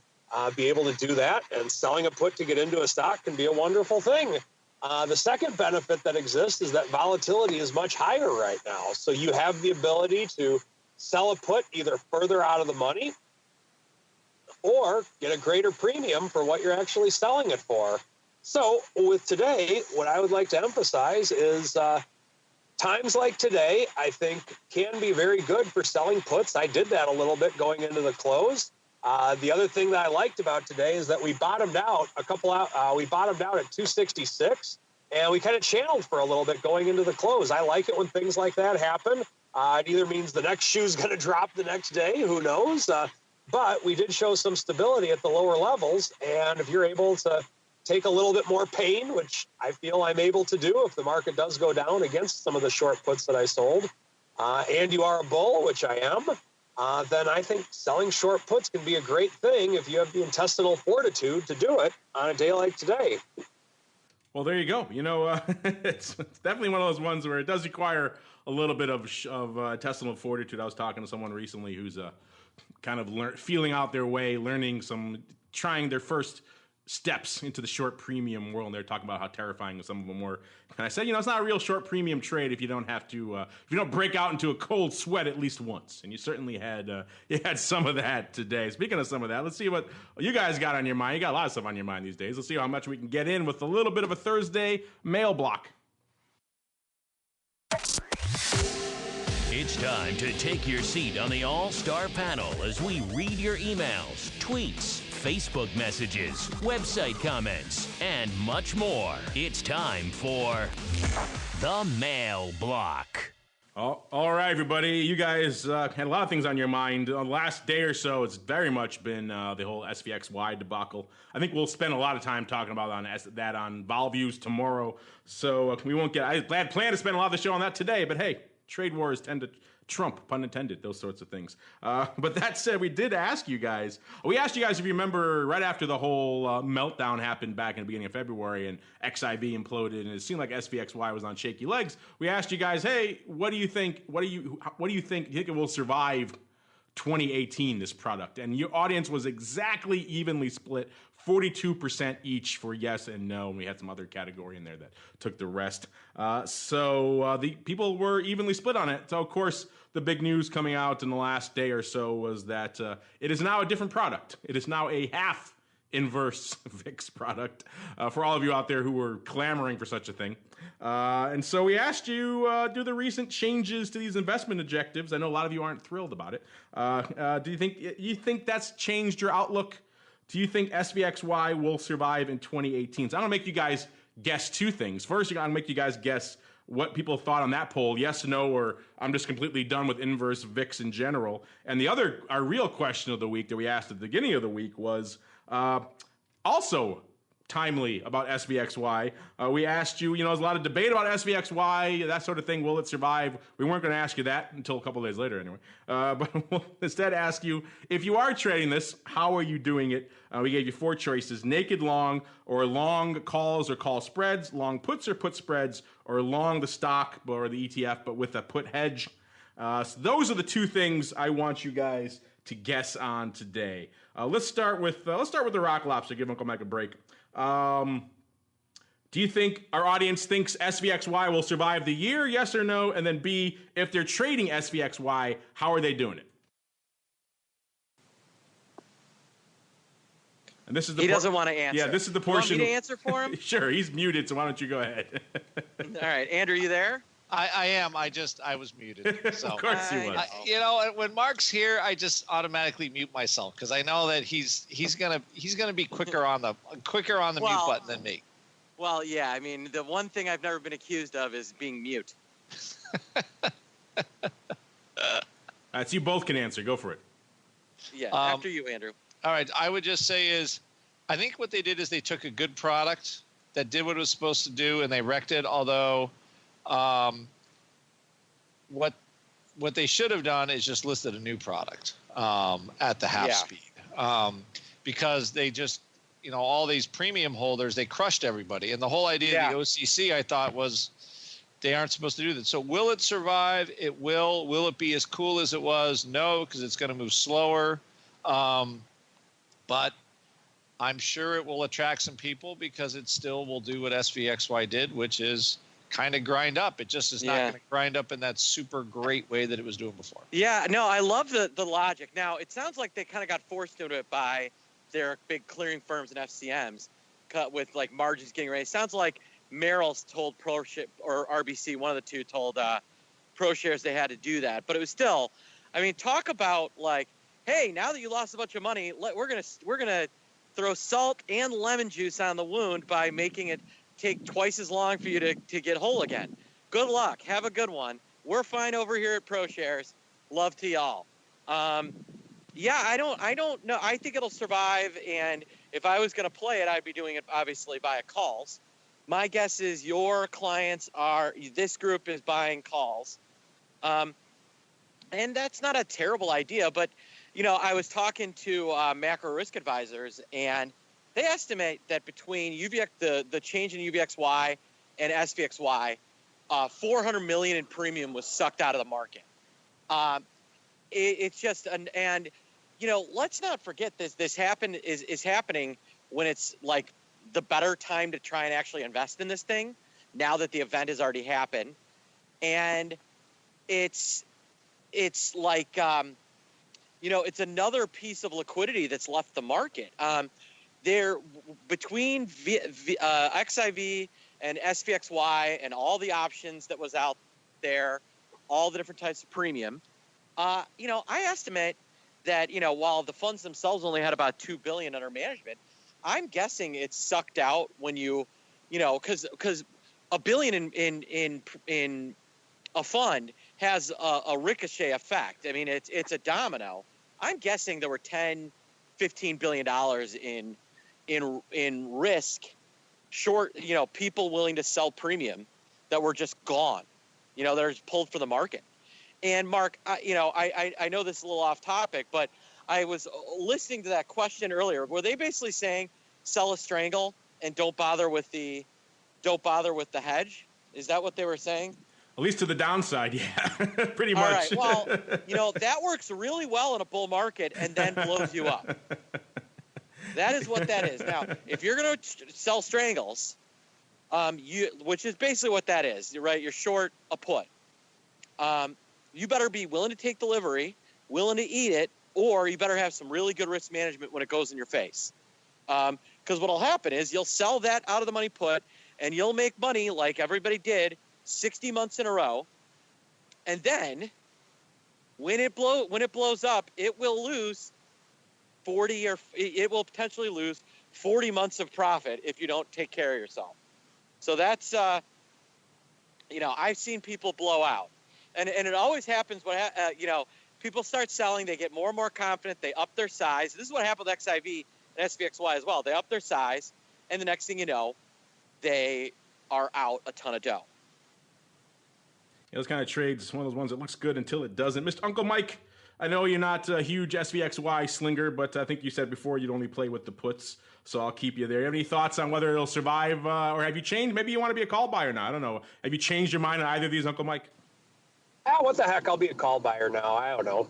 be able to do that, and selling a put to get into a stock can be a wonderful thing. The second benefit that exists is that volatility is much higher right now, so you have the ability to sell a put either further out of the money or get a greater premium for what you're actually selling it for. So with today, what I would like to emphasize is times like today, I think, can be very good for selling puts. I did that a little bit going into the close. The other thing that I liked about today is that we bottomed out we bottomed out at 266, and we kind of channeled for a little bit going into the close. I like it when things like that happen. It either means the next shoe's going to drop the next day, who knows? But we did show some stability at the lower levels, and if you're able to take a little bit more pain, which I feel I'm able to do if the market does go down against some of the short puts that I sold, and you are a bull, which I am, then I think selling short puts can be a great thing if you have the intestinal fortitude to do it on a day like today. Well, there you go. It's definitely one of those ones where it does require a little bit of intestinal fortitude. I was talking to someone recently who's kind of feeling out their way, trying their first steps into the short premium world. And they're talking about how terrifying some of them were. And I said, it's not a real short premium trade if you don't have to, if you don't break out into a cold sweat at least once. And you certainly had, you had some of that today. Speaking of some of that, let's see what you guys got on your mind. You got a lot of stuff on your mind these days. Let's see how much we can get in with a little bit of a Thursday mail block. It's time to take your seat on the All-Star panel as we read your emails, tweets, Facebook messages, website comments, and much more. It's time for the Mail Block. All right, everybody. You guys had a lot of things on your mind. The last day or so, it's very much been the whole SVXY debacle. I think we'll spend a lot of time talking about that on VolViews tomorrow. So we won't get. I had planned to spend a lot of the show on that today, but hey, trade wars tend to trump, pun intended, those sorts of things. But that said, we asked you guys if you remember right after the whole meltdown happened back in the beginning of February and XIV imploded and it seemed like SVXY was on shaky legs. We asked you guys, hey, what do you think? What do you think? Do you think it will survive 2018, this product? And your audience was exactly evenly split, 42% each for yes and no, and we had some other category in there that took the rest. So the people were evenly split on it. So, of course, the big news coming out in the last day or so was that it is now a different product. It is now a half inverse VIX product for all of you out there who were clamoring for such a thing. And so we asked you, do the recent changes to these investment objectives, I know a lot of you aren't thrilled about it. Do you think that's changed your outlook? Do you think SVXY will survive in 2018? So I'm going to make you guys guess two things. First, I'm going to make you guys guess what people thought on that poll, yes, no, or I'm just completely done with inverse VIX in general. And our real question of the week that we asked at the beginning of the week was also timely about SVXY. We asked you, there's a lot of debate about SVXY, that sort of thing. Will it survive? We weren't going to ask you that until a couple of days later anyway. But we'll instead ask you, if you are trading this, how are you doing it? We gave you four choices: naked long, or long calls or call spreads, long puts or put spreads, or long the stock or the ETF but with a put hedge. So those are the two things I want you guys to guess on today. Let's start with the Rock Lobster. Give Uncle Mike a break. Do you think our audience thinks SVXY will survive the year? Yes or no? And then B, if they're trading SVXY, how are they doing it? And this is he doesn't want to answer. Yeah, this is the portion. You want me to answer for him? Sure, he's muted, so why don't you go ahead? All right, Andrew, you there? I am. I was muted. So. Of course you was. When Mark's here, I just automatically mute myself because I know that he's gonna be quicker on the mute button than me. Well, yeah. I mean, the one thing I've never been accused of is being mute. So you both can answer. Go for it. Yeah, after you, Andrew. All right. I would just say I think what they did is they took a good product that did what it was supposed to do and they wrecked it. Although, what they should have done is just listed a new product at the half speed, because they just, all these premium holders, they crushed everybody. And the whole idea of the OCC, I thought, was they aren't supposed to do that. So will it survive? It will. Will it be as cool as it was? No, because it's going to move slower. But I'm sure it will attract some people because it still will do what SVXY did, which is kind of grind up. It just is not going to grind up in that super great way that it was doing before. Yeah, no, I love the logic. Now, it sounds like they kind of got forced into it by their big clearing firms and FCMs with like margins getting raised. Sounds like Merrill's told ProShares, or RBC, one of the two, told ProShares they had to do that. But it was still, I mean, talk about like, hey, now that you lost a bunch of money, we're gonna throw salt and lemon juice on the wound by making it take twice as long for you to get whole again. Good luck. Have a good one. We're fine over here at ProShares. Love to y'all. I don't know. I think it'll survive, and if I was going to play it, I'd be doing it obviously via calls. My guess is this group is buying calls. And that's not a terrible idea, but I was talking to macro risk advisors, and they estimate that between the change in UVXY and SVXY, $400 million in premium was sucked out of the market. It's just and let's not forget this is happening when it's like the better time to try and actually invest in this thing, now that the event has already happened. And it's like it's another piece of liquidity that's left the market. There between XIV and SVXY and all the options that was out there, all the different types of premium. I estimate that while the funds themselves only had about $2 billion under management, I'm guessing it's sucked out when because $1 billion in a fund has a ricochet effect. I mean, it's a domino. I'm guessing there were $10-15 billion in risk, short, people willing to sell premium that were just gone, that are pulled for the market. And Mark, I know this is a little off topic, but I was listening to that question earlier. Were they basically saying sell a strangle and don't bother with the hedge? Is that what they were saying? At least to the downside, yeah, pretty much. All right, well, that works really well in a bull market and then blows you up. That is what that is. Now, if you're going to sell strangles, which is basically what that is, right? You're short a put. You better be willing to take delivery, willing to eat it, or you better have some really good risk management when it goes in your face. Because what will happen is you'll sell that out of the money put, and you'll make money like everybody did 60 months in a row. And then when it blows up, it will lose 40 or it will potentially lose 40 months of profit if you don't take care of yourself. So that's I've seen people blow out, and it always happens when people start selling, they get more and more confident, they up their size. This is what happened with XIV and SVXY as well. They up their size, and the next thing you know, they are out a ton of dough. Those kind of trades, one of those ones that looks good until it doesn't. Mr. Uncle Mike, I know you're not a huge SVXY slinger, but I think you said before you'd only play with the puts, so I'll keep you there. You have any thoughts on whether it'll survive, or have you changed? Maybe you want to be a call buyer now. I don't know. Have you changed your mind on either of these, Uncle Mike? What the heck? I'll be a call buyer now. I don't know.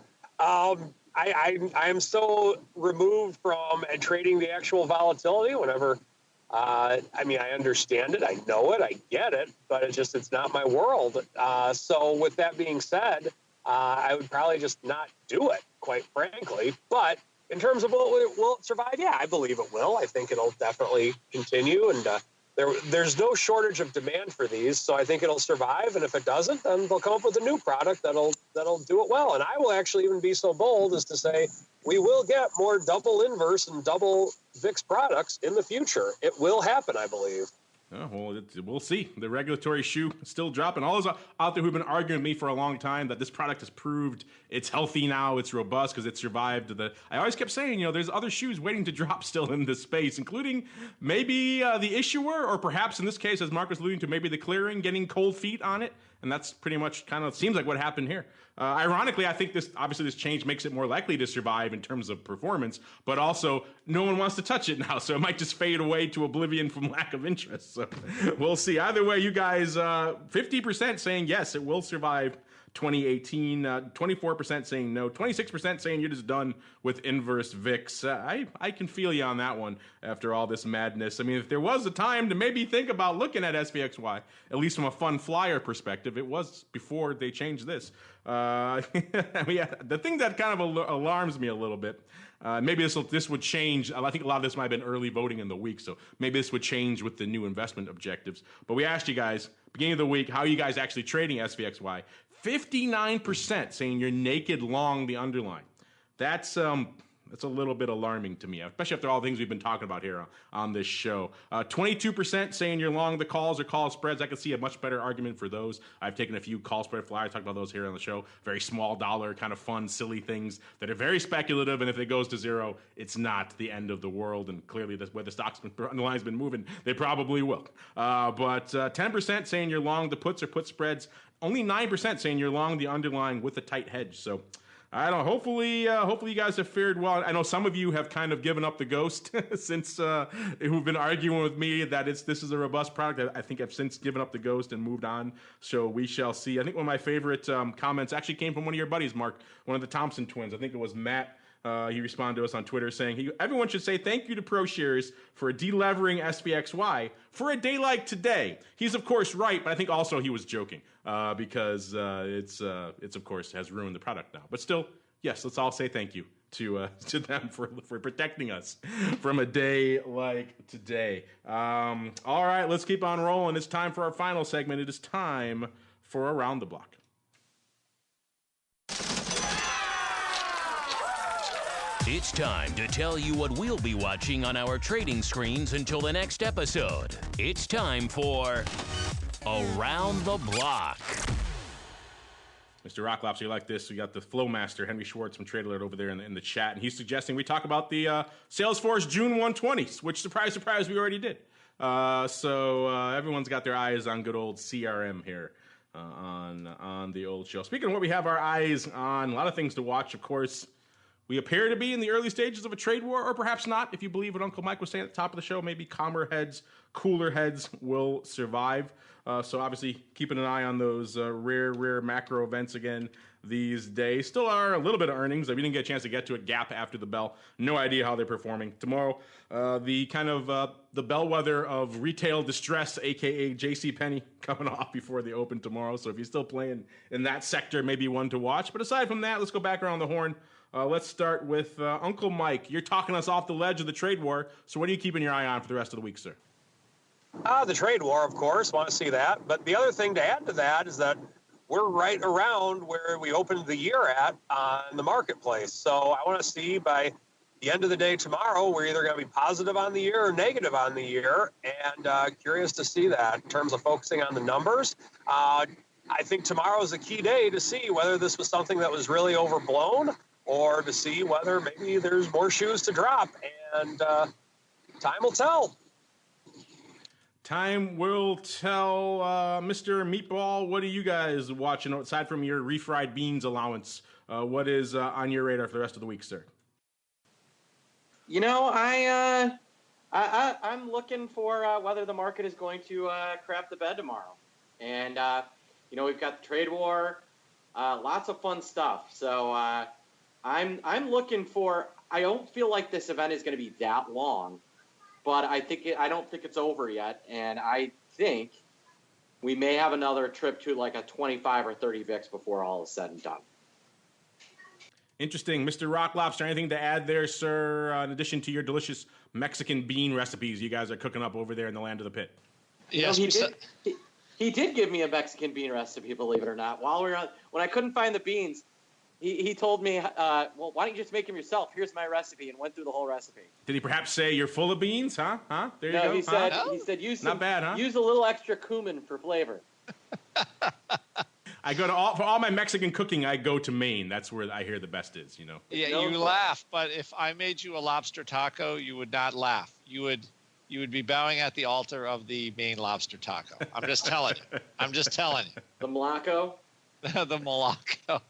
I'm so removed from trading the actual volatility whenever. I understand it. I know it. I get it. But it's not my world. So with that being said, I would probably just not do it, quite frankly. But in terms of will it survive? Yeah, I believe it will. I think it'll definitely continue. And there's no shortage of demand for these. So I think it'll survive. And if it doesn't, then they'll come up with a new product that'll do it well. And I will actually even be so bold as to say we will get more double inverse and double VIX products in the future. It will happen, I believe. Oh, well, we'll see. The regulatory shoe is still dropping. All those out there who've been arguing with me for a long time that this product has proved it's healthy now, it's robust because it survived. I always kept saying, there's other shoes waiting to drop still in this space, including maybe the issuer, or perhaps in this case, as Mark was alluding to, maybe the clearing getting cold feet on it. And that's pretty much kind of seems like what happened here. Ironically, I think this change makes it more likely to survive in terms of performance, but also no one wants to touch it now, so it might just fade away to oblivion from lack of interest. So we'll see. Either way, you guys, 50% saying yes, it will survive 2018, 24% saying no, 26% saying you're just done with inverse VIX. I can feel you on that one after all this madness. I mean, if there was a time to maybe think about looking at SVXY, at least from a fun flyer perspective, it was before they changed this. The thing that kind of alarms me a little bit, maybe this would change. I think a lot of this might have been early voting in the week, so maybe this would change with the new investment objectives. But we asked you guys, beginning of the week, how are you guys actually trading SVXY? 59% saying you're naked long the underlying. That's a little bit alarming to me, especially after all the things we've been talking about here on this show. 22% saying you're long the calls or call spreads. I can see a much better argument for those. I've taken a few call spread flyers, talked about those here on the show. Very small dollar, kind of fun, silly things that are very speculative, and if it goes to zero, it's not the end of the world, and clearly that's where the stock's underlying's been moving. They probably will. But 10% saying you're long the puts or put spreads. Only 9% saying you're long the underlying with a tight hedge. So I don't know. Hopefully you guys have fared well. I know some of you have kind of given up the ghost since who've been arguing with me that this is a robust product. I think I've since given up the ghost and moved on. So we shall see. I think one of my favorite comments actually came from one of your buddies, Mark, one of the Thompson twins. I think it was Matt. He responded to us on Twitter saying, everyone should say thank you to ProShares for delevering SVXY for a day like today. He's, of course, right, but I think also he was joking because it's of course, has ruined the product now. But still, yes, let's all say thank you to them for protecting us from a day like today. All right, let's keep on rolling. It's time for our final segment. It is time for Around the Block. It's time to tell you what we'll be watching on our trading screens until the next episode. It's time for Around the Block. Mr. Rocklopster, you like this? We got the Flow Master, Henry Schwartz from Trade Alert over there in the chat, and he's suggesting we talk about the Salesforce June 120s, which, surprise, surprise, we already did. So everyone's got their eyes on good old CRM here on the old show. Speaking of what we have our eyes on, a lot of things to watch, of course. We appear to be in the early stages of a trade war, or perhaps not. If you believe what Uncle Mike was saying at the top of the show, maybe calmer heads, cooler heads will survive. So obviously keeping an eye on those rare macro events again these days. Still are a little bit of earnings. We didn't get a chance to get to it. Gap after the bell. No idea how they're performing. Tomorrow, the kind of the bellwether of retail distress, a.k.a. JCPenney, coming off before the open tomorrow. So if you're still playing in that sector, maybe one to watch. But aside from that, let's go back around the horn. Let's start with Uncle Mike. You're talking us off the ledge of the trade war. So what are you keeping your eye on for the rest of the week, sir? The trade war, of course, want to see that. But the other thing to add to that is that we're right around where we opened the year at on the marketplace. So I want to see by the end of the day tomorrow, we're either going to be positive on the year or negative on the year. And curious to see that in terms of focusing on the numbers. I think tomorrow is a key day to see whether this was something that was really overblown, or to see whether maybe there's more shoes to drop, and time will tell. Time will tell. Mr. Meatball, what are you guys watching, aside from your refried beans allowance? What is on your radar for the rest of the week, sir? You know, I'm looking for whether the market is going to crap the bed tomorrow. And, you know, we've got the trade war, lots of fun stuff. So, I'm looking for. I don't feel like this event is going to be that long, but I don't think it's over yet, and I think we may have another trip to like a 25 or 30 VIX before all is said and done. Interesting, Mr. Rock Lobster. Anything to add there, sir? In addition to your delicious Mexican bean recipes you guys are cooking up over there in the land of the pit. Yes, he did give me a Mexican bean recipe, believe it or not. When I couldn't find the beans. He told me, well, why don't you just make them yourself? Here's my recipe, and went through the whole recipe. Did he perhaps say you're full of beans, huh? There you go. He said use not bad, huh? Use a little extra cumin for flavor. I go to for all my Mexican cooking, I go to Maine. That's where I hear the best is, you know. Yeah, you laugh, but if I made you a lobster taco, you would not laugh. You would be bowing at the altar of the Maine lobster taco. I'm just telling you. The Morocco. The Morocco.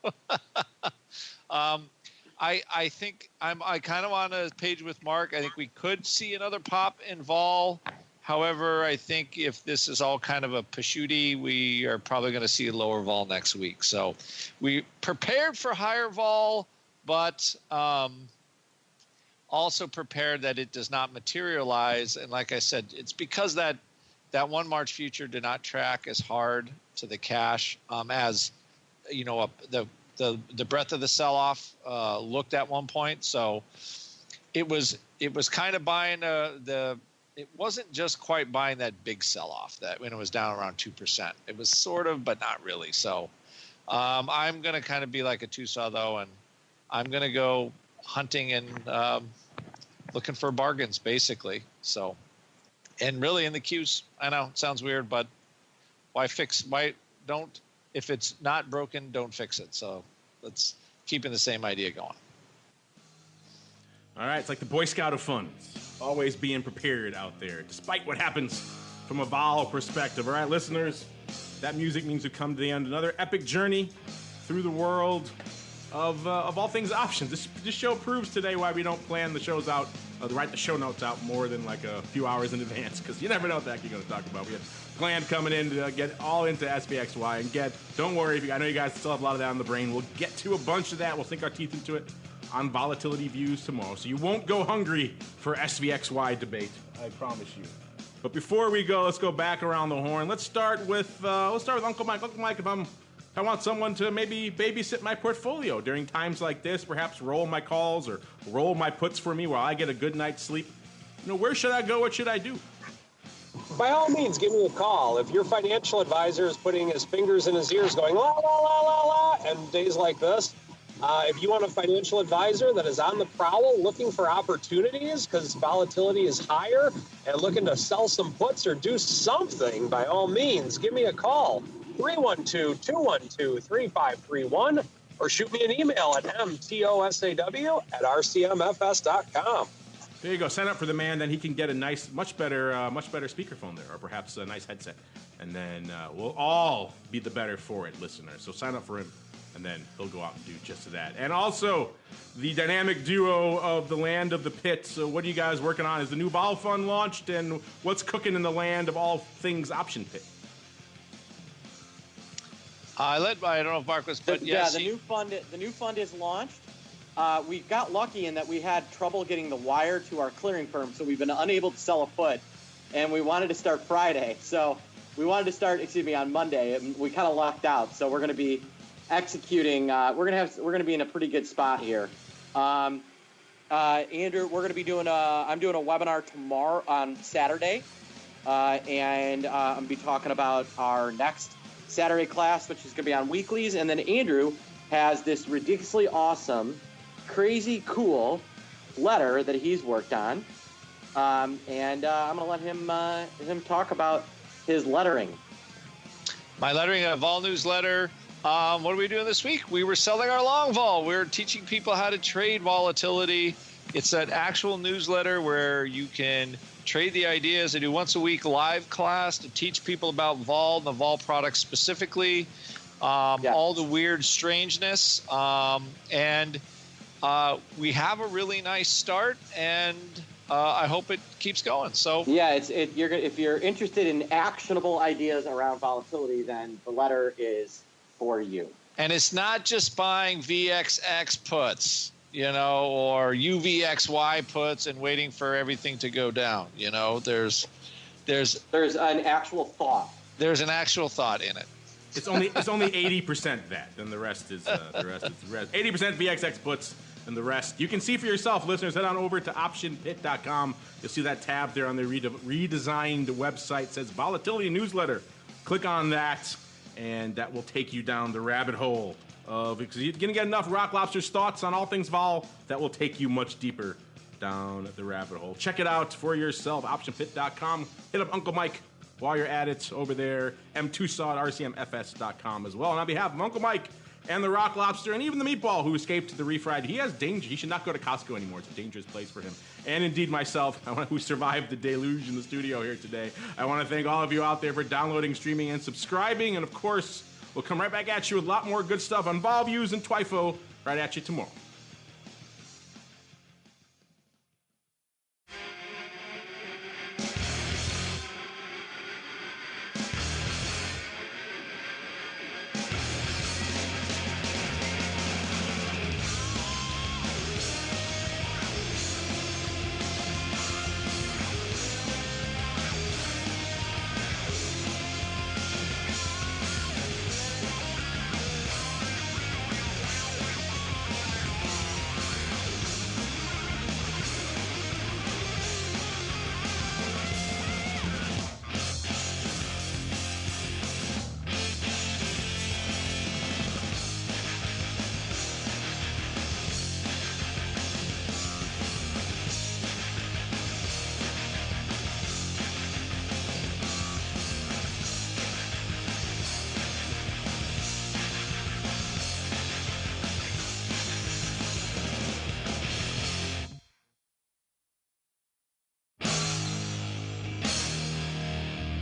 I think I kind of on a page with Mark. I think we could see another pop in vol. However, I think if this is all kind of a pashuti, we are probably going to see a lower vol next week. So we prepared for higher vol, but also prepared that it does not materialize. And like I said, it's because that one March future did not track as hard to the cash as you know the breadth of the sell-off looked at one point. So it was kind of buying it wasn't just quite buying that big sell-off that when it was down around 2%. It was sort of, but not really. So I'm going to kind of be like a Tusaw though, and I'm going to go hunting and looking for bargains basically. So, and really in the queues, I know it sounds weird, but if it's not broken, don't fix it. So let's keeping the same idea going. All right, it's like the Boy Scout of funds, always being prepared out there, despite what happens from a vol perspective. All right, listeners, that music means we've come to the end. Another epic journey through the world of all things options. This show proves today why we don't plan the shows out, write the show notes out more than like a few hours in advance, because you never know what the heck you're going to talk about. We have planned coming in to get all into SVXY and don't worry, I know you guys still have a lot of that on the brain. We'll get to a bunch of that. We'll sink our teeth into it on volatility views tomorrow, so you won't go hungry for SVXY debate. I promise you. But before we go, let's go back around the horn. Let's start with Uncle Mike. Uncle Mike, if I want someone to maybe babysit my portfolio during times like this, perhaps roll my calls or roll my puts for me while I get a good night's sleep, where should I go? What should I do? By all means, give me a call. If your financial advisor is putting his fingers in his ears going, la, la, la, la, la, and days like this, if you want a financial advisor that is on the prowl looking for opportunities because volatility is higher and looking to sell some puts or do something, by all means, give me a call, 312-212-3531, or shoot me an email at mtosaw@rcmfs.com. There you go. Sign up for the man, then he can get a nice, much better speakerphone there, or perhaps a nice headset. And then we'll all be the better for it, listeners. So sign up for him, and then he'll go out and do just that. And also, the dynamic duo of the land of the pit. So what are you guys working on? Is the new vol fund launched, and what's cooking in the land of all things option pit? I don't know if Mark was, but yes. Yeah, the new fund is launched. We got lucky in that we had trouble getting the wire to our clearing firm, so we've been unable to sell a put, and we wanted to start Friday. So we wanted to start, on Monday, and we kind of lucked out. So we're going to be executing. We're going to be in a pretty good spot here. Andrew, we're going to be doing I'm doing a webinar tomorrow on Saturday, and I'm going to be talking about our next Saturday class, which is going to be on weeklies, and then Andrew has this ridiculously awesome, crazy cool letter that he's worked on, and I'm going to let him talk about his lettering. My lettering, a vol newsletter. What are we doing this week? We were selling our long vol. We're teaching people how to trade volatility. It's an actual newsletter where you can trade the ideas. I do once a week live class to teach people about vol and the vol products specifically, all the weird strangeness. And we have a really nice start, and I hope it keeps going. So yeah, if you're interested in actionable ideas around volatility, then the letter is for you. And it's not just buying VXX puts, or UVXY puts and waiting for everything to go down. There's an actual thought. There's an actual thought in it. It's only 80% that, then the rest is 80% VXX puts, and the rest you can see for yourself, listeners. Head on over to optionpit.com. You'll see that tab there on the redesigned website. It says Volatility Newsletter. Click on that, and that will take you down the rabbit hole of, because you're going to get enough Rock Lobster's thoughts on all things vol that will take you much deeper down the rabbit hole. Check it out for yourself, optionpit.com. Hit up Uncle Mike while you're at it over there, m2saw at rcmfs.com as well. And on behalf of Uncle Mike and the Rock Lobster and even the Meatball who escaped the refried, he has danger. He should not go to Costco anymore. It's a dangerous place for him. And indeed myself, who survived the deluge in the studio here today. I want to thank all of you out there for downloading, streaming, and subscribing. And of course, we'll come right back at you with a lot more good stuff on vol views and TWIFO right at you tomorrow.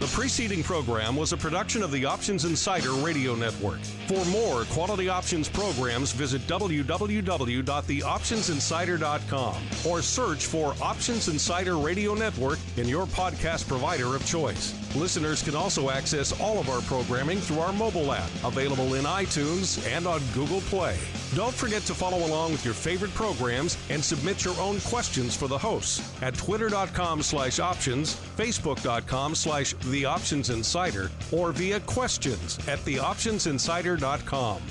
The preceding program was a production of the Options Insider Radio Network. For more quality options programs, visit www.theoptionsinsider.com or search for Options Insider Radio Network in your podcast provider of choice. Listeners can also access all of our programming through our mobile app, available in iTunes and on Google Play. Don't forget to follow along with your favorite programs and submit your own questions for the hosts at twitter.com/options, facebook.com/theoptionsinsider, or via questions at theoptionsinsider.com.